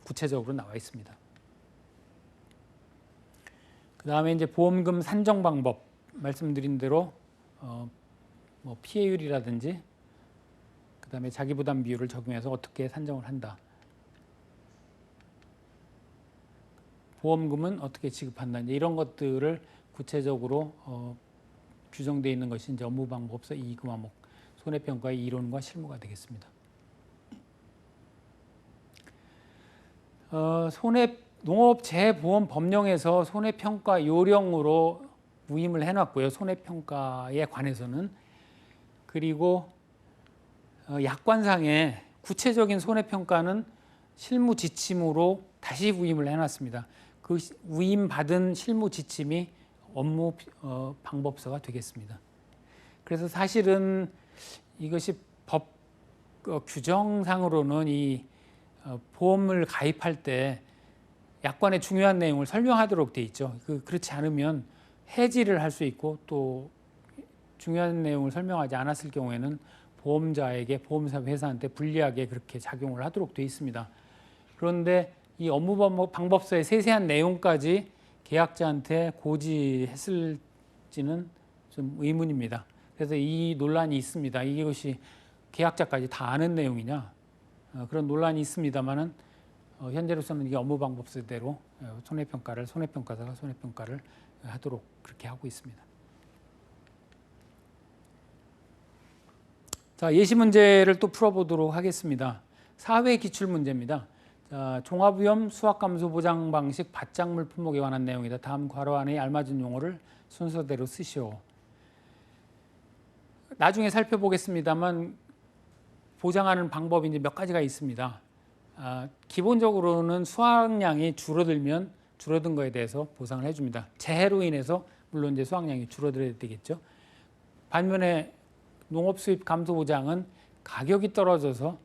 구체적으로 나와 있습니다. 그 다음에 이제 보험금 산정 방법 말씀드린 대로 뭐 피해율이라든지 그 다음에 자기 부담 비율을 적용해서 어떻게 산정을 한다. 보험금은 어떻게 지급한다. 이제 이런 것들을 구체적으로 규정되어 있는 것이 이제 업무방법서 2과목 손해평가의 이론과 실무가 되겠습니다. 농업재해보험법령에서 손해평가 요령으로 무임을 해놨고요. 손해평가에 관해서는. 그리고 약관상에 구체적인 손해평가는 실무 지침으로 다시 위임을 해놨습니다. 그 위임받은 실무 지침이 업무 방법서가 되겠습니다. 그래서 사실은 이것이 법 규정상으로는 이 보험을 가입할 때 약관의 중요한 내용을 설명하도록 돼 있죠. 그렇지 않으면 해지를 할 수 있고 또 중요한 내용을 설명하지 않았을 경우에는 보험자에게 보험사 회사한테 불리하게 그렇게 작용을 하도록 돼 있습니다. 그런데 이 업무 방법서의 세세한 내용까지 계약자한테 고지했을지는 좀 의문입니다. 그래서 이 논란이 있습니다. 이것이 계약자까지 다 아는 내용이냐 그런 논란이 있습니다만은 현재로서는 이게 업무방법서대로 손해평가사가 손해평가를 하도록 그렇게 하고 있습니다. 자, 예시 문제를 또 풀어보도록 하겠습니다. 사회 기출 문제입니다. 자, 종합위험 수학감소 보장 방식 밭작물 품목에 관한 내용이다. 다음 괄호 안에 알맞은 용어를 순서대로 쓰시오. 나중에 살펴보겠습니다만 보장하는 방법이 이제 몇 가지가 있습니다. 기본적으로는 수확량이 줄어들면 줄어든 거에 대해서 보상을 해줍니다. 재해로 인해서 물론 이제 수확량이 줄어들어야 되겠죠. 반면에 농업 수입 감소 보장은 가격이 떨어져서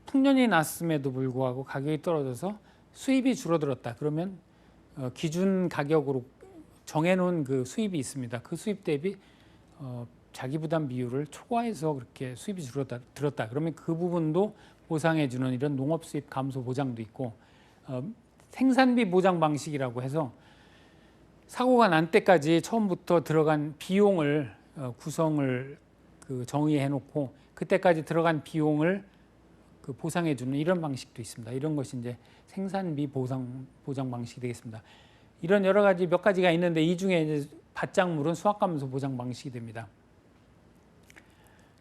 풍년이 났음에도 불구하고 가격이 떨어져서 수입이 줄어들었다. 그러면 기준 가격으로 정해놓은 그 수입이 있습니다. 그 수입 대비 자기 부담 비율을 초과해서 그렇게 수입이 들었다. 그러면 그 부분도 보상해 주는 이런 농업 수입 감소 보장도 있고, 생산비 보장 방식이라고 해서 사고가 난 때까지 처음부터 들어간 비용을 구성을 정의해 놓고 그때까지 들어간 비용을 보상해 주는 이런 방식도 있습니다. 이런 것이 이제 생산비 보장 방식이 되겠습니다. 이런 여러 가지 몇 가지가 있는데 이 중에 이제 밭작물은 수확감소 보장 방식이 됩니다.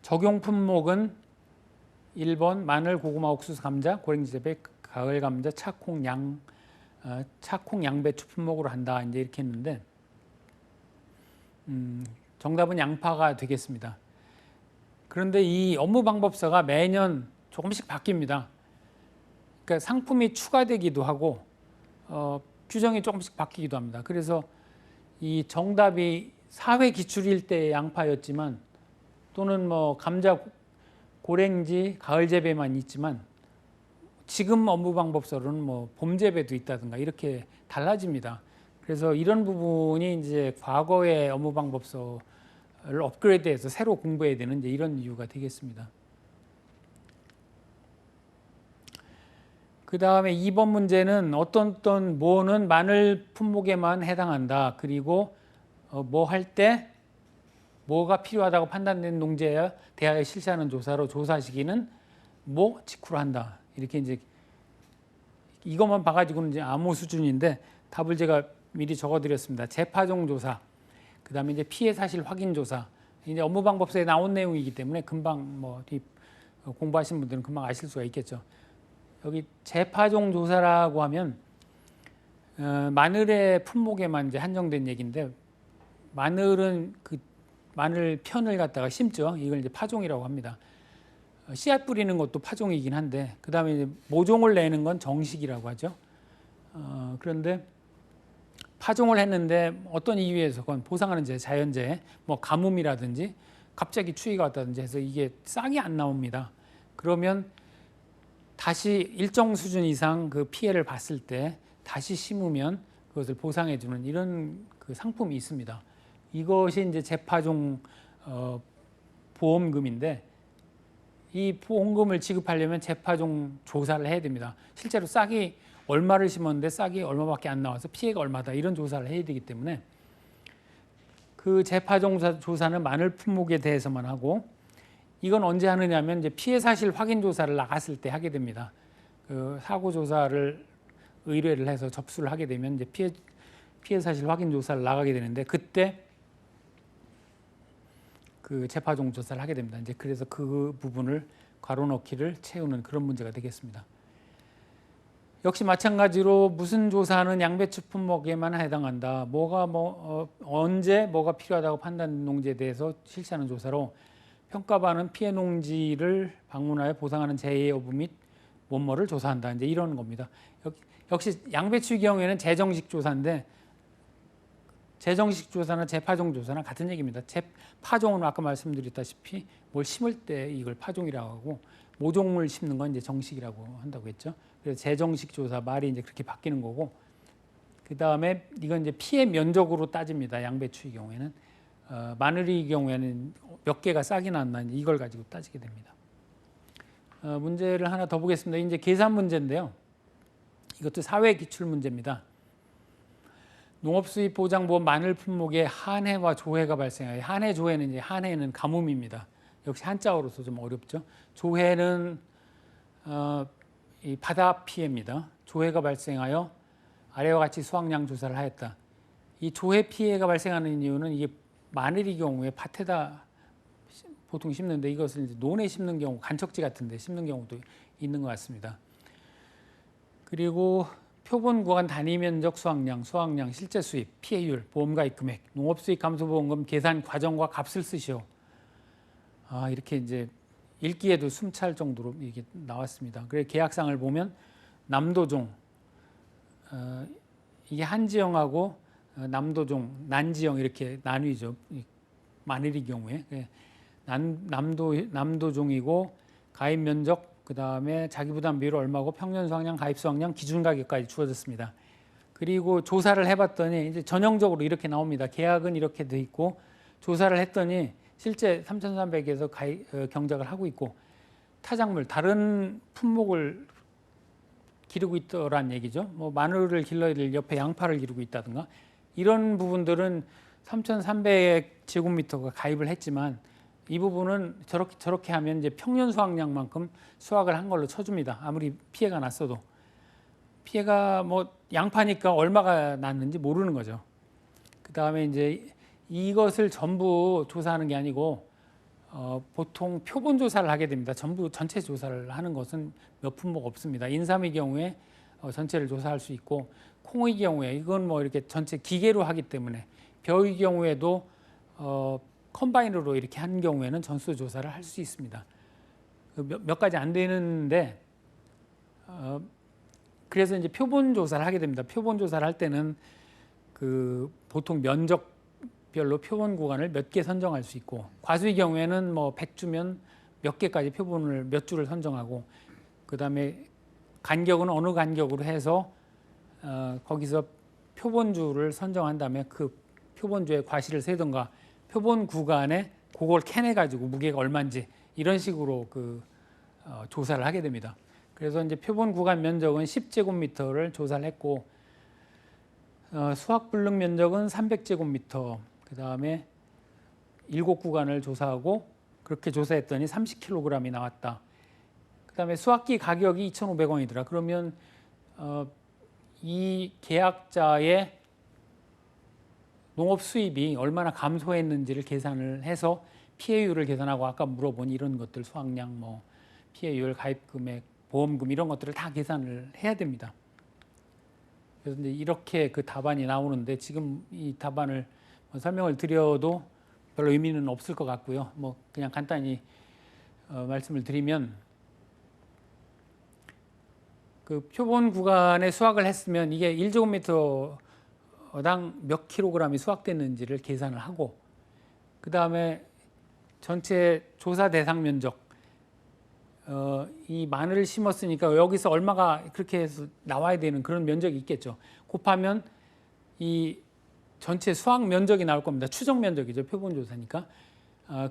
적용 품목은 1번 마늘, 고구마, 옥수수, 감자, 고랭지, 재배, 가을 감자, 차콩, 양배추 품목으로 한다. 이제 이렇게 했는데 정답은 양파가 되겠습니다. 그런데 이 업무 방법서가 매년 조금씩 바뀝니다. 그러니까 상품이 추가되기도 하고 규정이 조금씩 바뀌기도 합니다. 그래서 이 정답이 사회 기출일 때 양파였지만 또는 뭐 감자, 고랭지, 가을 재배만 있지만 지금 업무 방법서로는 뭐 봄 재배도 있다든가 이렇게 달라집니다. 그래서 이런 부분이 이제 과거의 업무 방법서를 업그레이드해서 새로 공부해야 되는 이제 이런 이유가 되겠습니다. 그 다음에 2번 문제는 어떤 뭐는 마늘 품목에만 해당한다. 그리고 뭐 할 때 뭐가 필요하다고 판단된 농지에 대하여 실시하는 조사로 조사 시기는 뭐 직후로 한다. 이렇게 이제 이것만 봐가지고는 이제 암호 수준인데 답을 제가 미리 적어드렸습니다. 재파종 조사, 그 다음에 이제 피해 사실 확인 조사. 이제 업무 방법서에 나온 내용이기 때문에 금방 뭐 공부하신 분들은 금방 아실 수가 있겠죠. 여기 재파종 조사라고 하면 마늘의 품목에만 이제 한정된 얘기인데 마늘은 마늘 편을 갖다가 심죠. 이걸 이제 파종이라고 합니다. 씨앗 뿌리는 것도 파종이긴 한데 그 다음에 이제 모종을 내는 건 정식이라고 하죠. 그런데 파종을 했는데 어떤 이유에서건 보상하는 자연재해, 뭐 가뭄이라든지 갑자기 추위가 왔다든지 해서 이게 싹이 안 나옵니다. 그러면 다시 일정 수준 이상 그 피해를 봤을 때 다시 심으면 그것을 보상해주는 이런 상품이 있습니다. 이것이 이제 재파종 보험금인데 이 보험금을 지급하려면 재파종 조사를 해야 됩니다. 실제로 싹이 얼마를 심었는데 싹이 얼마밖에 안 나와서 피해가 얼마다 이런 조사를 해야 되기 때문에 그 재파종 조사는 마늘 품목에 대해서만 하고 이건 언제 하느냐면 이제 피해 사실 확인 조사를 나갔을 때 하게 됩니다. 그 사고 조사를 의뢰를 해서 접수를 하게 되면 이제 피해 사실 확인 조사를 나가게 되는데 그때 그 재파종 조사를 하게 됩니다. 이제 그래서 그 부분을 괄호 넣기를 채우는 그런 문제가 되겠습니다. 역시 마찬가지로 무슨 조사는 양배추 품목에만 해당한다. 언제 뭐가 필요하다고 판단된 농지에 대해서 실시하는 조사로 평가반은 피해 농지를 방문하여 보상하는 재해 여부 및 뭐뭐를 조사한다. 이제 이런 겁니다. 역시 양배추의 경우에는 재정식 조사인데 재정식 조사나 재파종 조사나 같은 얘기입니다. 재파종은 아까 말씀드렸다시피 뭘 심을 때 이걸 파종이라고 하고 모종을 심는 건 이제 정식이라고 한다고 했죠. 그래서 재정식 조사 말이 이제 그렇게 바뀌는 거고 그 다음에 이건 이제 피해 면적으로 따집니다. 양배추의 경우에는 마늘의 경우에는 몇 개가 싹이 났나 이걸 가지고 따지게 됩니다. 문제를 하나 더 보겠습니다. 이제 계산 문제인데요. 이것도 사회 기출 문제입니다. 농업수입보장보험 마늘 품목에 한해와 조해가 발생해요. 한해, 조해는 이제 한해는 가뭄입니다. 역시 한자어로서 좀 어렵죠. 조해는 이 바다 피해입니다. 조해가 발생하여 아래와 같이 수확량 조사를 하였다. 이 조해 피해가 발생하는 이유는 이게 마늘의 경우에 밭에다 보통 심는데 이것을 이제 논에 심는 경우, 간척지 같은데 심는 경우도 있는 것 같습니다. 그리고 표본 구간 단위 면적 수확량, 실제 수입, 피해율, 보험가입 금액, 농업수익 감소보험금 계산 과정과 값을 쓰시오. 이렇게 이제 읽기에도 숨찰 정도로 이게 나왔습니다. 그래서 계약상을 보면 남도종, 이게 한지형하고 남도종, 난지형 이렇게 나뉘죠. 마늘의 경우에 남도종이고 가입 면적 그 다음에 자기 부담 비율 얼마고 평년 수확량, 가입 수확량, 기준 가격까지 주어졌습니다. 그리고 조사를 해봤더니 이제 전형적으로 이렇게 나옵니다. 계약은 이렇게 돼 있고 조사를 했더니 실제 3,300에서 경작을 하고 있고 타작물 다른 품목을 기르고 있더란 얘기죠. 뭐 마늘을 길러야 될 옆에 양파를 기르고 있다든가 이런 부분들은 3,300제곱미터가 가입을 했지만 이 부분은 저렇게 하면 이제 평년 수확량만큼 수확을 한 걸로 쳐줍니다. 아무리 피해가 났어도 피해가 뭐 양파니까 얼마가 났는지 모르는 거죠. 그 다음에 이제 이것을 전부 조사하는 게 아니고 보통 표본 조사를 하게 됩니다. 전부 전체 조사를 하는 것은 몇 품목 없습니다. 인삼의 경우에 전체를 조사할 수 있고 콩의 경우에 이건 뭐 이렇게 전체 기계로 하기 때문에 벼의 경우에도 컴바인으로 이렇게 한 경우에는 전수 조사를 할 수 있습니다. 몇 가지 안 되는데 그래서 이제 표본 조사를 하게 됩니다. 표본 조사를 할 때는 그 보통 면적별로 표본 구간을 몇 개 선정할 수 있고 과수의 경우에는 뭐 100주면 몇 개까지 표본을 몇 주를 선정하고 그다음에 간격은 어느 간격으로 해서 거기서 표본주를 선정한 다음에 그 표본주에 과실을 세든가 표본 구간에 그걸 캐내 가지고 무게가 얼마인지 이런 식으로 조사를 하게 됩니다. 그래서 이제 표본 구간 면적은 10제곱미터를 조사를 했고 수확 불능 면적은 300제곱미터 그 다음에 7구간을 조사하고 그렇게 조사했더니 30kg이 나왔다. 그 다음에 수확기 가격이 2,500원이더라. 그러면 이 계약자의 농업 수입이 얼마나 감소했는지를 계산을 해서 피해율을 계산하고 아까 물어본 이런 것들 수확량, 뭐 피해율, 가입금액, 보험금 이런 것들을 다 계산을 해야 됩니다. 그래서 이제 이렇게 그 답안이 나오는데 지금 이 답안을 설명을 드려도 별로 의미는 없을 것 같고요. 뭐 그냥 간단히 말씀을 드리면 그 표본 구간에 수확을 했으면 이게 1제곱미터당 몇 킬로그램이 수확됐는지를 계산을 하고 그 다음에 전체 조사 대상 면적 이 마늘을 심었으니까 여기서 얼마가 그렇게 해서 나와야 되는 그런 면적이 있겠죠. 곱하면 이 전체 수확 면적이 나올 겁니다. 추정 면적이죠. 표본 조사니까.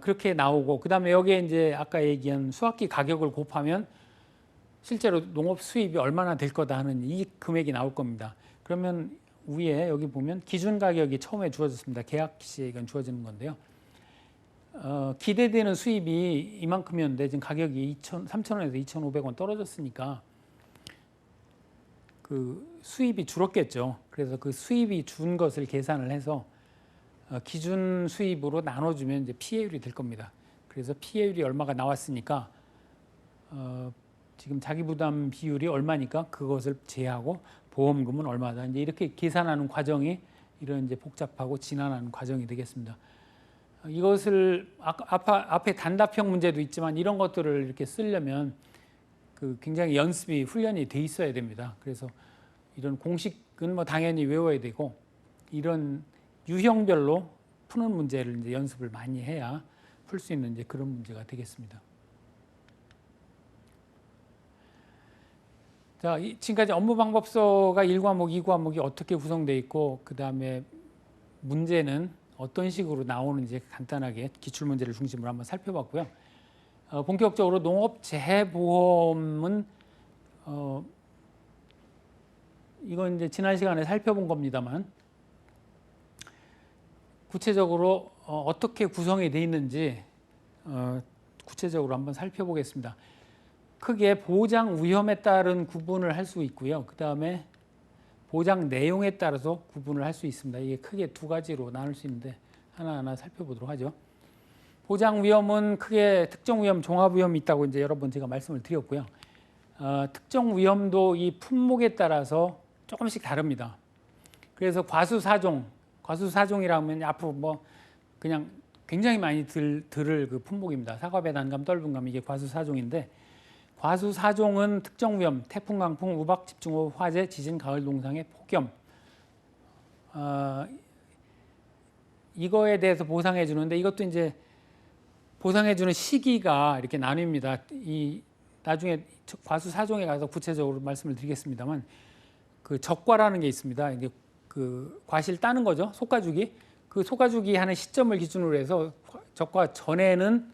그렇게 나오고 그다음에 여기에 이제 아까 얘기한 수확기 가격을 곱하면 실제로 농업 수입이 얼마나 될 거다 하는 이 금액이 나올 겁니다. 그러면 위에 여기 보면 기준 가격이 처음에 주어졌습니다. 계약 시에 이건 주어지는 건데요. 기대되는 수입이 이만큼이었는데 지금 가격이 3,000원에서 2,500원 떨어졌으니까 그 수입이 줄었겠죠. 그래서 그 수입이 준 것을 계산을 해서 기준 수입으로 나눠주면 이제 피해율이 될 겁니다. 그래서 피해율이 얼마가 나왔으니까 지금 자기 부담 비율이 얼마니까 그것을 제하고 보험금은 얼마다 이제 이렇게 계산하는 과정이 이런 이제 복잡하고 지난한 과정이 되겠습니다. 이것을 앞에 단답형 문제도 있지만 이런 것들을 이렇게 쓰려면 그 굉장히 연습이 훈련이 돼 있어야 됩니다. 그래서 이런 공식은 뭐 당연히 외워야 되고 이런 유형별로 푸는 문제를 이제 연습을 많이 해야 풀 수 있는 이제 그런 문제가 되겠습니다. 자, 지금까지 업무방법서가 1과목, 2과목이 어떻게 구성되어 있고 그 다음에 문제는 어떤 식으로 나오는지 간단하게 기출문제를 중심으로 한번 살펴봤고요. 본격적으로 농업재해보험은 이건 이제 지난 시간에 살펴본 겁니다만 구체적으로 어떻게 구성이 되어 있는지 구체적으로 한번 살펴보겠습니다. 크게 보장 위험에 따른 구분을 할 수 있고요. 그 다음에 보장 내용에 따라서 구분을 할 수 있습니다. 이게 크게 두 가지로 나눌 수 있는데 하나하나 살펴보도록 하죠. 보장 위험은 크게 특정 위험, 종합 위험이 있다고 이제 여러 번 제가 말씀을 드렸고요. 특정 위험도 이 품목에 따라서 조금씩 다릅니다. 그래서 과수사종이라면 앞으로 뭐 그냥 굉장히 많이 들을 그 품목입니다. 사과배, 단감, 떫은감 이게 과수사종인데 과수사종은 특정 위험, 태풍, 강풍, 우박, 집중호우, 화재, 지진, 가을 동상의 폭염 이거에 대해서 보상해 주는데 이것도 이제 보상해 주는 시기가 이렇게 나뉩니다. 이 나중에 과수사종에 가서 구체적으로 말씀을 드리겠습니다만 그 적과라는 게 있습니다. 이게 그 과실 따는 거죠. 속가주기. 그 소가죽이 하는 시점을 기준으로 해서 적과 전에는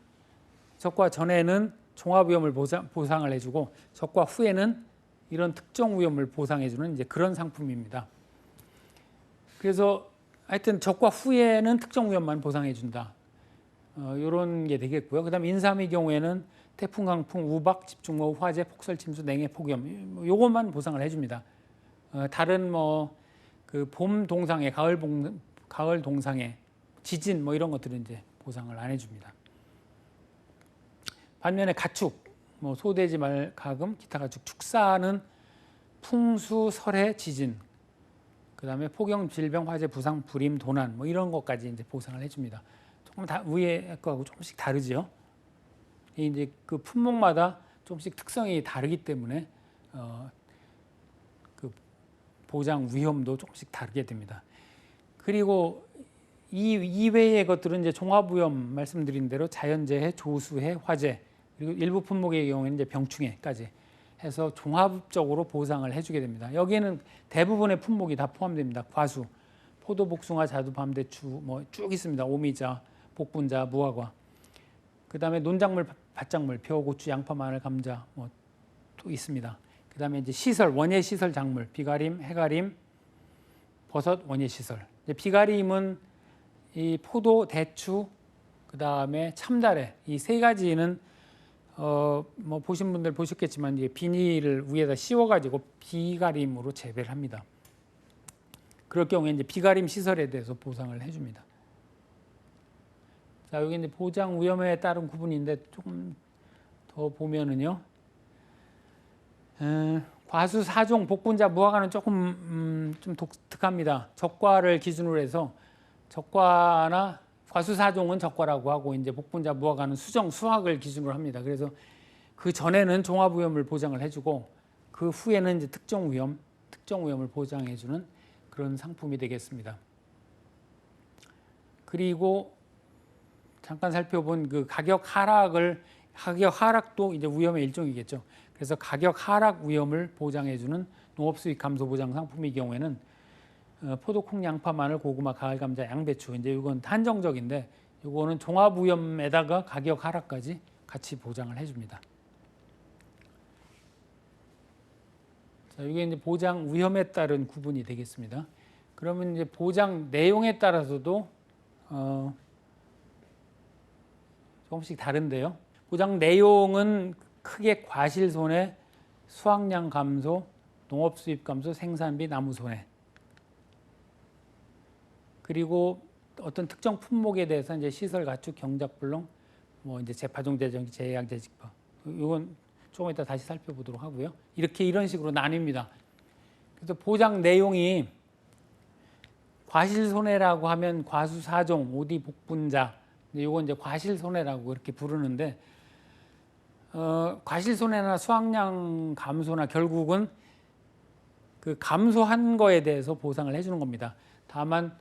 종합위험을 보상을 해주고 적과 후에는 이런 특정 위험을 보상해주는 이제 그런 상품입니다. 그래서 하여튼 적과 후에는 특정 위험만 보상해준다. 이런 게 되겠고요. 그다음 인삼의 경우에는 태풍, 강풍, 우박, 집중豪雨, 화재, 폭설, 침수, 냉해, 폭염 요것만 보상을 해줍니다. 다른 뭐 그 봄 동상해, 가을 동상해, 지진 뭐 이런 것들은 이제 보상을 안 해줍니다. 반면에 가축, 뭐 소돼지, 말, 가금, 기타 가축, 축사는 풍수, 설해, 지진, 그다음에 폭염, 질병, 화재, 부상, 불임, 도난 뭐 이런 것까지 이제 보상을 해줍니다. 조금 다 위에 거하고 조금씩 다르지요. 이제 그 품목마다 조금씩 특성이 다르기 때문에 그 보장 위험도 조금씩 다르게 됩니다. 그리고 이 이외의 것들은 이제 종합위험 말씀드린 대로 자연재해, 조수해, 화재 그리고 일부 품목의 경우에는 이제 병충해까지 해서 종합적으로 보상을 해주게 됩니다. 여기에는 대부분의 품목이 다 포함됩니다. 과수, 포도, 복숭아, 자두, 밤대추 뭐 쭉 있습니다. 오미자, 복분자, 무화과. 그다음에 논작물, 밭작물, 벼, 고추, 양파, 마늘, 감자 뭐 또 있습니다. 그다음에 이제 시설, 원예 시설 작물, 비가림, 해가림, 버섯, 원예 시설. 비가림은 이 포도, 대추, 그다음에 참다래 이 세 가지는 뭐 보신 분들 보셨겠지만 이게 비닐을 위에다 씌워가지고 비가림으로 재배를 합니다. 그럴 경우에 이제 비가림 시설에 대해서 보상을 해줍니다. 자, 여기 이제 보장 위험에 따른 구분인데 조금 더 보면은요. 과수, 사종, 복분자, 무화과는 조금 좀 독특합니다. 적과를 기준으로 해서 적과나 과수, 사종은 적과라고 하고 이제 복분자, 무화과는 수정, 수확을 기준으로 합니다. 그래서 그 전에는 종합 위험을 보장을 해주고 그 후에는 이제 특정 위험을 보장해주는 그런 상품이 되겠습니다. 그리고 잠깐 살펴본 그 가격 하락도 이제 위험의 일종이겠죠. 그래서 가격 하락 위험을 보장해주는 농업수익 감소 보장 상품의 경우에는 포도, 콩, 양파, 마늘, 고구마, 가을 감자, 양배추 이제 이건 한정적인데 이거는 종합 위험에다가 가격 하락까지 같이 보장을 해줍니다. 자, 이게 이제 보장 위험에 따른 구분이 되겠습니다. 그러면 이제 보장 내용에 따라서도 조금씩 다른데요. 보장 내용은 크게 과실 손해, 수확량 감소, 농업 수입 감소, 생산비, 나무 손해. 그리고 어떤 특정 품목에 대해서 이제 시설 가축, 경작 불능, 뭐 이제 재파종 재정기, 재해양 재직파. 이건 조금 이따 다시 살펴보도록 하고요. 이런 식으로 나뉩니다. 그래서 보장 내용이 과실 손해라고 하면 과수, 사종, 오디, 복분자. 이건 이제 과실 손해라고 이렇게 부르는데 과실 손해나 수확량 감소나 결국은 그 감소한 거에 대해서 보상을 해주는 겁니다. 다만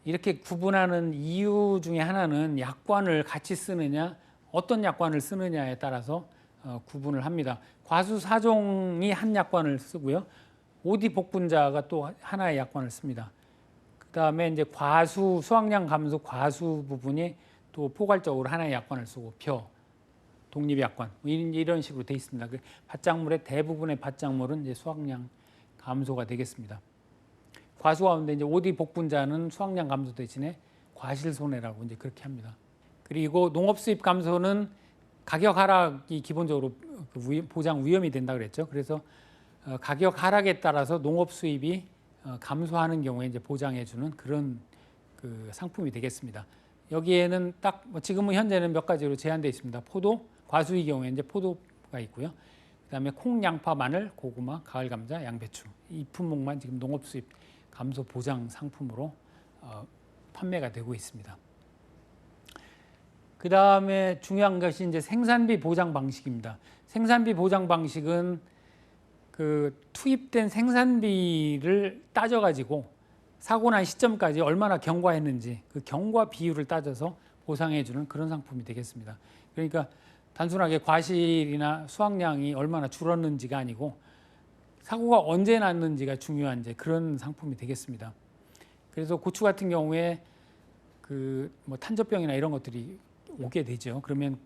이렇게 구분하는 이유 중에 하나는 약관을 같이 쓰느냐, 어떤 약관을 쓰느냐에 따라서 구분을 합니다. 과수, 사종이 한 약관을 쓰고요. 오디, 복분자가 또 하나의 약관을 씁니다. 그 다음에 이제 과수, 수확량 감소, 과수 부분이 또 포괄적으로 하나의 약관을 쓰고 벼, 독립약관 이런 식으로 돼 있습니다. 그 밭작물의 대부분의 밭작물은 이제 수확량 감소가 되겠습니다. 과수 가운데 이제 오디 복분자는 수확량 감소 대신에 과실 손해라고 이제 그렇게 합니다. 그리고 농업 수입 감소는 가격 하락이 기본적으로 보장 위험이 된다 그랬죠. 그래서 가격 하락에 따라서 농업 수입이 감소하는 경우에 이제 보장해주는 그런 그 상품이 되겠습니다. 여기에는 딱 지금은 현재는 몇 가지로 제한되어 있습니다. 포도, 과수의 경우에 이제 포도가 있고요. 그다음에 콩, 양파, 마늘, 고구마, 가을 감자, 양배추 이 품목만 지금 농업 수입 감소 보장 상품으로 판매가 되고 있습니다. 그다음에 중요한 것이 이제 생산비 보장 방식입니다. 생산비 보장 방식은 그 투입된 생산비를 따져가지고 사고 난 시점까지 얼마나 경과했는지 그 경과 비율을 따져서 보상해주는 그런 상품이 되겠습니다. 그러니까 단순하게 과실이나 수확량이 얼마나 줄었는지가 아니고 사고가 언제 났는지가 중요한 이제 그런 상품이 되겠습니다. 그래서 고추 같은 경우에 그 뭐 탄저병이나 이런 것들이 오게 되죠. 그러면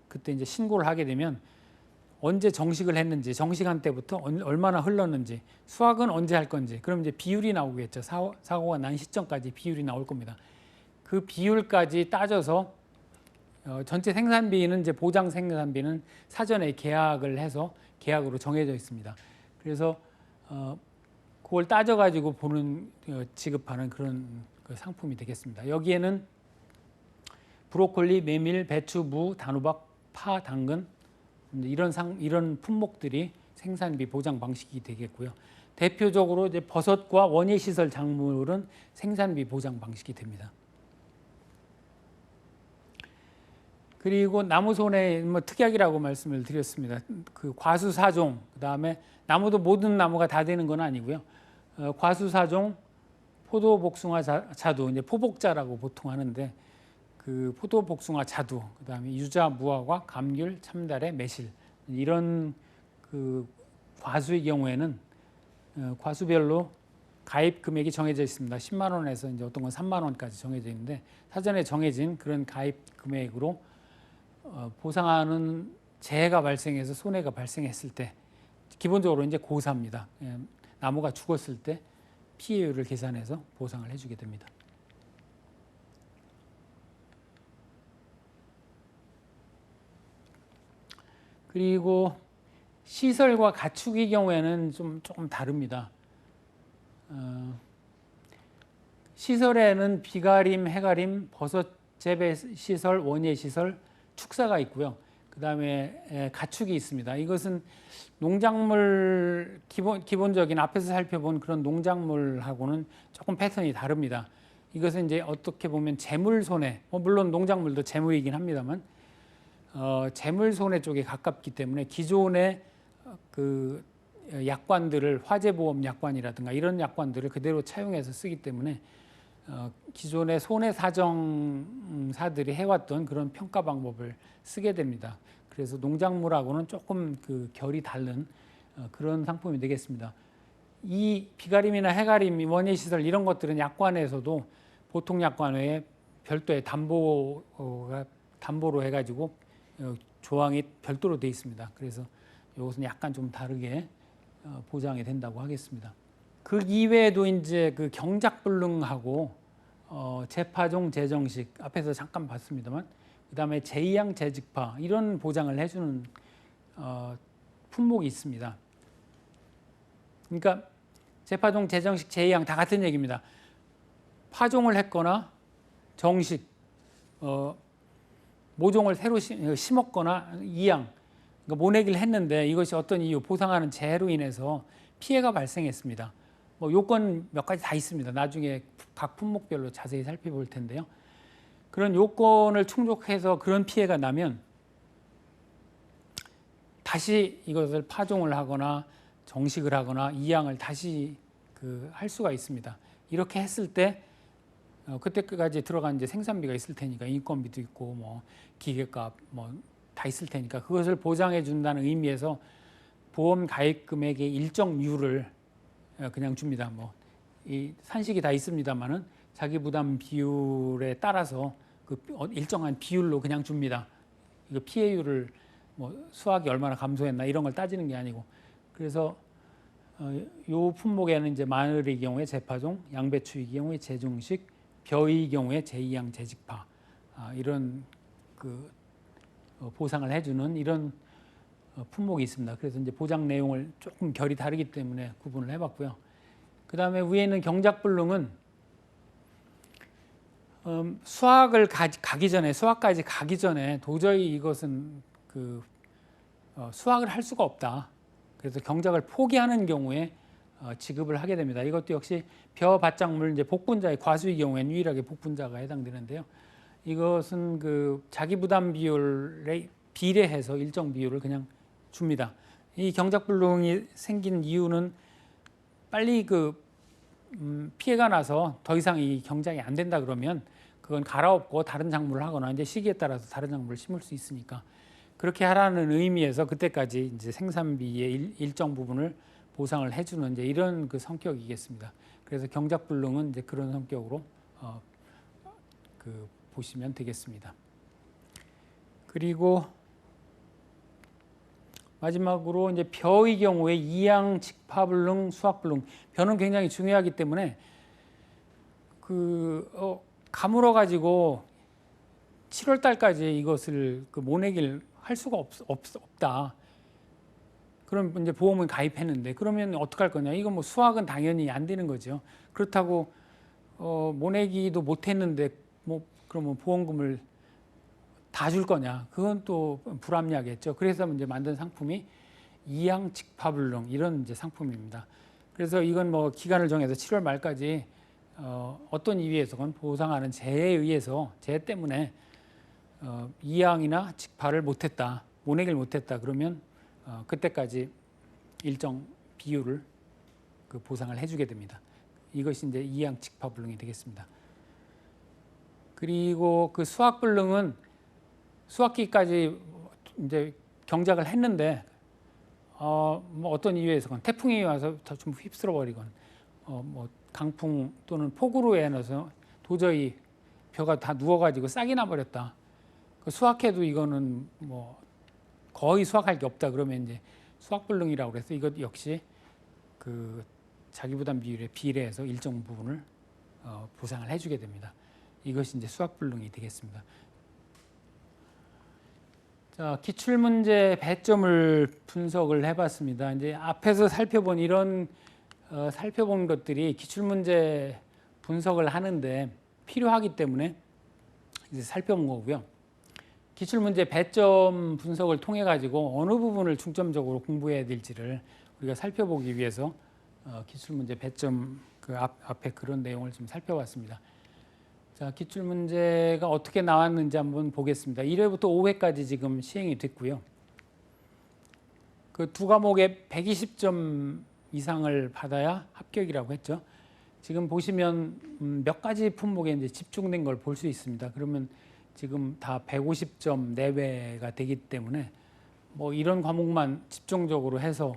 그때 이제 신고를 하게 되면 언제 정식을 했는지, 정식한 때부터 얼마나 흘렀는지, 수확은 언제 할 건지, 그럼 이제 비율이 나오겠죠. 사고가 난 시점까지 비율이 나올 겁니다. 그 비율까지 따져서 전체 생산비는 이제 보장 생산비는 사전에 계약을 해서 계약으로 정해져 있습니다. 그래서 그걸 따져가지고 지급하는 그런 그 상품이 되겠습니다. 여기에는 브로콜리, 메밀, 배추, 무, 단호박, 파, 당근 이런 품목들이 생산비 보장 방식이 되겠고요. 대표적으로 이제 버섯과 원예시설 작물은 생산비 보장 방식이 됩니다. 그리고 나무 손해 뭐 특약이라고 말씀을 드렸습니다. 그 과수사종, 그다음에 나무도 모든 나무가 다 되는 건 아니고요. 과수사종, 포도복숭아 자두, 이제 포복자라고 보통 하는데 그 포도복숭아 자두, 그다음에 유자, 무화과, 감귤, 참다래, 매실 이런 그 과수의 경우에는 과수별로 가입 금액이 정해져 있습니다. 10만 원에서 이제 어떤 건 3만 원까지 정해져 있는데 사전에 정해진 그런 가입 금액으로 보상하는 재해가 발생해서 손해가 발생했을 때 기본적으로 이제 고사입니다. 나무가 죽었을 때 피해율을 계산해서 보상을 해주게 됩니다. 그리고 시설과 가축의 경우에는 조금 다릅니다. 시설에는 비가림, 해가림, 버섯 재배 시설, 원예 시설, 축사가 있고요. 그 다음에 가축이 있습니다. 이것은 농작물 기본적인 앞에서 살펴본 그런 농작물하고는 조금 패턴이 다릅니다. 이것은 이제 어떻게 보면 재물 손해, 물론 농작물도 재물이긴 합니다만 재물 손해 쪽에 가깝기 때문에 기존의 그 약관들을 화재보험 약관이라든가 이런 약관들을 그대로 차용해서 쓰기 때문에 기존의 손해사정사들이 해왔던 그런 평가 방법을 쓰게 됩니다. 그래서 농작물하고는 조금 그 결이 다른 그런 상품이 되겠습니다. 이 비가림이나 해가림, 원예시설 이런 것들은 약관에서도 보통 약관 외에 별도의 담보로 해가지고 조항이 별도로 되어 있습니다. 그래서 이것은 약간 좀 다르게 보장이 된다고 하겠습니다. 그 이외에도 이제 그 경작불능하고 재파종, 재정식 앞에서 잠깐 봤습니다만, 그다음에 재이양, 재직파 이런 보장을 해주는 품목이 있습니다. 그러니까 재파종, 재정식, 재이양 다 같은 얘기입니다. 파종을 했거나 정식 모종을 새로 심었거나 이양, 그러니까 모내기를 했는데 이것이 어떤 이유, 보상하는 재해로 인해서 피해가 발생했습니다. 뭐 요건 몇 가지 다 있습니다. 나중에 각 품목별로 자세히 살펴볼 텐데요. 그런 요건을 충족해서 그런 피해가 나면 다시 이것을 파종을 하거나 정식을 하거나 이양을 다시 할 수가 있습니다. 이렇게 했을 때 그때까지 들어간 이제 생산비가 있을 테니까 인건비도 있고 뭐 기계값 뭐 다 있을 테니까 그것을 보장해 준다는 의미에서 보험 가입 금액의 일정 비율을 그냥 줍니다. 뭐 이 산식이 다 있습니다만은 자기 부담 비율에 따라서 그 일정한 비율로 그냥 줍니다. 이거 피해율을 뭐 수확이 얼마나 감소했나 이런 걸 따지는 게 아니고, 그래서 요 품목에는 이제 마늘의 경우에 재파종, 양배추의 경우에 재종식, 벼의 경우에 재이양, 재직파 이런 그 보상을 해주는 이런 품목이 있습니다. 그래서 이제 보장 내용을 조금 결이 다르기 때문에 구분을 해봤고요. 그 다음에 위에 있는 경작불능은 수확까지 가기 전에 도저히 이것은 수확을 할 수가 없다. 그래서 경작을 포기하는 경우에 지급을 하게 됩니다. 이것도 역시 벼, 밭작물, 이제 복분자의 과수의 경우에는 유일하게 복분자가 해당되는데요. 이것은 그 자기 부담 비율에 비례해서 일정 비율을 그냥 줍니다. 이 경작불능이 생긴 이유는 빨리 피해가 나서 더 이상 이 경작이 안 된다 그러면 그건 갈아엎고 다른 작물을 하거나 이제 시기에 따라서 다른 작물을 심을 수 있으니까 그렇게 하라는 의미에서 그때까지 이제 생산비의 일정 부분을 보상을 해주는 이제 이런 그 성격이겠습니다. 그래서 경작불능은 이제 그런 성격으로 보시면 되겠습니다. 그리고 마지막으로 이제 벼의 경우에 이양, 직파불능, 수확불능. 벼는 굉장히 중요하기 때문에 가물어 가지고 7월 달까지 이것을 모내기를 할 수가 없다. 그럼 이제 보험을 가입했는데 그러면 어떡할 거냐? 이거 뭐 수확은 당연히 안 되는 거죠. 그렇다고 모내기도 못 했는데 뭐 그러면 보험금을 다 줄 거냐? 그건 또 불합리하겠죠. 그래서 이제 만든 상품이 이양, 직파불능 이런 이제 상품입니다. 그래서 이건 뭐 기간을 정해서 7월 말까지 어떤 이유에서건 보상하는 재해에 의해서 재해 때문에 이양이나 직파를 못했다, 모내기를 못했다 그러면 그때까지 일정 비율을 보상을 해주게 됩니다. 이것이 이제 이양, 직파불능이 되겠습니다. 그리고 수확불능은 수확기까지 이제 경작을 했는데 뭐 어떤 이유에서건 태풍이 와서 좀 휩쓸어 버리건 뭐 강풍 또는 폭우로 인해서 도저히 벼가 다 누워가지고 싹이 나버렸다. 수확해도 이거는 뭐 거의 수확할 게 없다 그러면 이제 수확불능이라고 그래서 이것 역시 자기부담 비율에 비례해서 일정 부분을 보상을 해주게 됩니다. 이것이 이제 수확불능이 되겠습니다. 자, 기출문제 배점을 분석을 해봤습니다. 이제 앞에서 살펴본 것들이 기출문제 분석을 하는데 필요하기 때문에 이제 살펴본 거고요. 기출문제 배점 분석을 통해 가지고 어느 부분을 중점적으로 공부해야 될지를 우리가 살펴보기 위해서 기출문제 배점 앞에 그런 내용을 좀 살펴봤습니다. 자, 기출문제가 어떻게 나왔는지 한번 보겠습니다. 1회부터 5회까지 지금 시행이 됐고요. 그 두 과목에 120점 이상을 받아야 합격이라고 했죠. 지금 보시면 몇 가지 품목에 이제 집중된 걸 볼 수 있습니다. 그러면 지금 다 150점 내외가 되기 때문에 뭐 이런 과목만 집중적으로 해서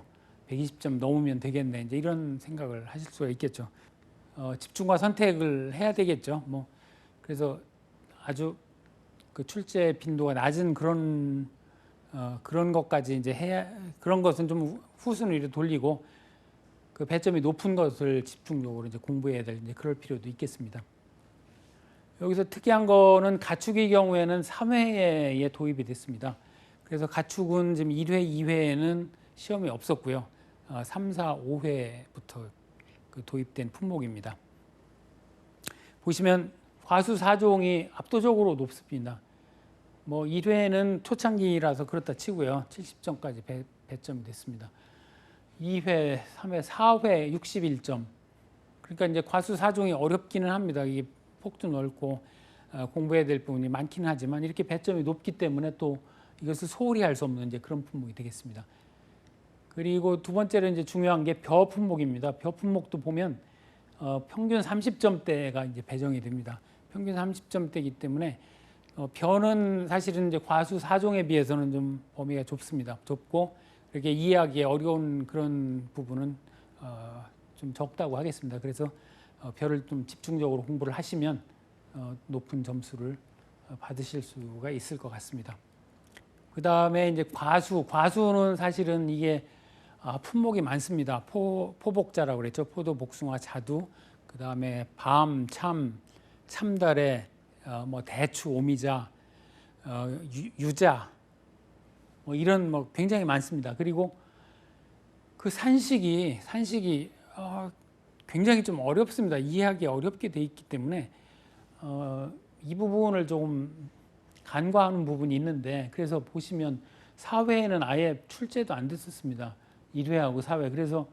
120점 넘으면 되겠네. 이제 이런 생각을 하실 수가 있겠죠. 집중과 선택을 해야 되겠죠. 뭐 그래서 아주 출제 빈도가 낮은 그런 것까지 이제 해야, 그런 것은 좀 후순위로 돌리고 배점이 높은 것을 집중적으로 이제 공부해야 될 이제 그럴 필요도 있겠습니다. 여기서 특이한 거는 가축의 경우에는 3회에 도입이 됐습니다. 그래서 가축은 지금 1회, 2회에는 시험이 없었고요. 3, 4, 5회부터 도입된 품목입니다. 보시면 과수 4종이 압도적으로 높습니다. 뭐 1회는 초창기라서 그렇다 치고요. 70점까지 배점이 됐습니다. 2회, 3회, 4회 61점. 그러니까 이제 과수 4종이 어렵기는 합니다. 이게 폭도 넓고 공부해야 될 부분이 많기는 하지만 이렇게 배점이 높기 때문에 또 이것을 소홀히 할 수 없는 이제 그런 품목이 되겠습니다. 그리고 두 번째로 이제 중요한 게 벼 품목입니다. 벼 품목도 보면 평균 30점대가 이제 배정이 됩니다. 평균 30점대이기 때문에 벼는 사실은 이제 과수 4종에 비해서는 좀 범위가 좁습니다. 좁고 이렇게 이해하기 어려운 그런 부분은 좀 적다고 하겠습니다. 그래서 벼를 좀 집중적으로 공부를 하시면 높은 점수를 받으실 수가 있을 것 같습니다. 그 다음에 이제 과수는 사실은 이게 품목이 많습니다. 포복자라고 그랬죠. 포도, 복숭아, 자두, 그 다음에 밤, 참다래, 뭐 대추, 오미자, 유자, 뭐 이런 뭐 굉장히 많습니다. 그리고 그 산식이 굉장히 좀 어렵습니다. 이해하기 어렵게 돼 있기 때문에 이 부분을 조금 간과하는 부분이 있는데 그래서 보시면 4회에는 아예 출제도 안 됐었습니다. 1회하고 4회. 그래서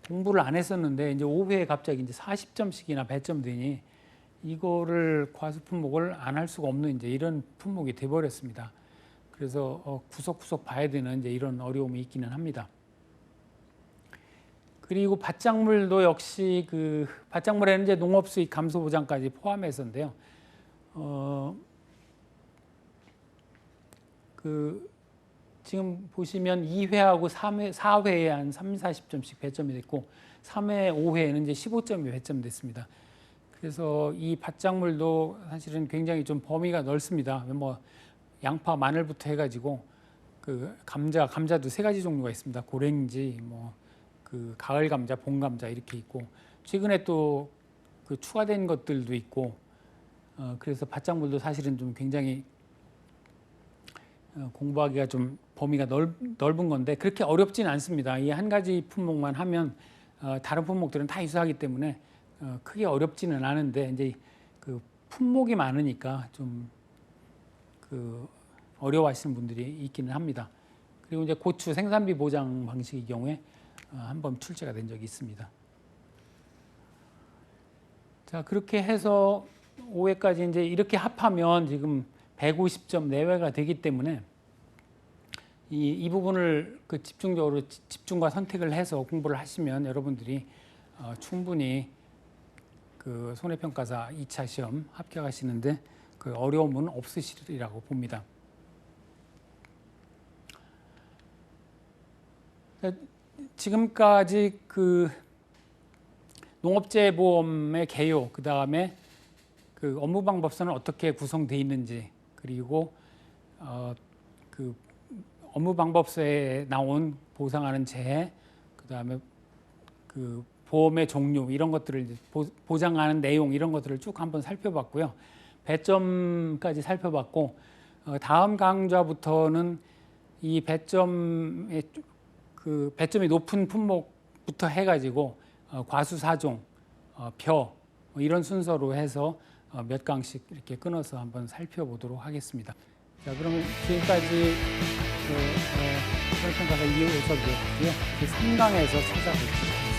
공부를 안 했었는데 이제 5회에 갑자기 이제 40점씩이나 배점되니 이거를 과수 품목을 안 할 수가 없는 이제 이런 품목이 돼 버렸습니다. 그래서 구석구석 봐야 되는 이제 이런 어려움이 있기는 합니다. 그리고 밭작물도 역시 밭작물에는 이제 농업수익 감소 보장까지 포함해서인데요. 지금 보시면 2회하고 4회에 한 30, 40점씩 배점이 됐고 3회, 5회에는 이제 15점이 배점됐습니다. 그래서 이 밭작물도 사실은 굉장히 좀 범위가 넓습니다. 뭐 양파, 마늘부터 해가지고 그 감자도 세 가지 종류가 있습니다. 고랭지, 뭐 그 가을 감자, 봄 감자 이렇게 있고 최근에 또 그 추가된 것들도 있고 그래서 밭작물도 사실은 좀 굉장히 공부하기가 좀 범위가 넓은 건데 그렇게 어렵지는 않습니다. 이 한 가지 품목만 하면 다른 품목들은 다 유사하기 때문에 크게 어렵지는 않은데 이제 그 품목이 많으니까 좀 그 어려워하시는 분들이 있기는 합니다. 그리고 이제 고추 생산비 보장 방식의 경우에 한번 출제가 된 적이 있습니다. 자, 그렇게 해서 5회까지 이제 이렇게 합하면 지금 150점 내외가 되기 때문에 이 부분을 그 집중적으로 집중과 선택을 해서 공부를 하시면 여러분들이 충분히 그 손해평가사 2차 시험 합격하시는데 그 어려움은 없으시리라고 봅니다. 지금까지 그 농업재해보험의 개요, 그 다음에 그 업무방법서는 어떻게 구성되어 있는지, 그리고 그 업무방법서에 나온 보상하는 재해, 그 다음에 그 보험의 종류 이런 것들을 이제 보장하는 내용 이런 것들을 쭉 한번 살펴봤고요. 배점까지 살펴봤고 다음 강좌부터는 이 배점의 그 배점이 높은 품목부터 해가지고 과수사종, 벼 이런 순서로 해서 몇 강씩 이렇게 끊어서 한번 살펴보도록 하겠습니다. 자, 그러면 지금까지 손해평가사 2호 해설이었고요. 3강에서 찾아뵙겠습니다.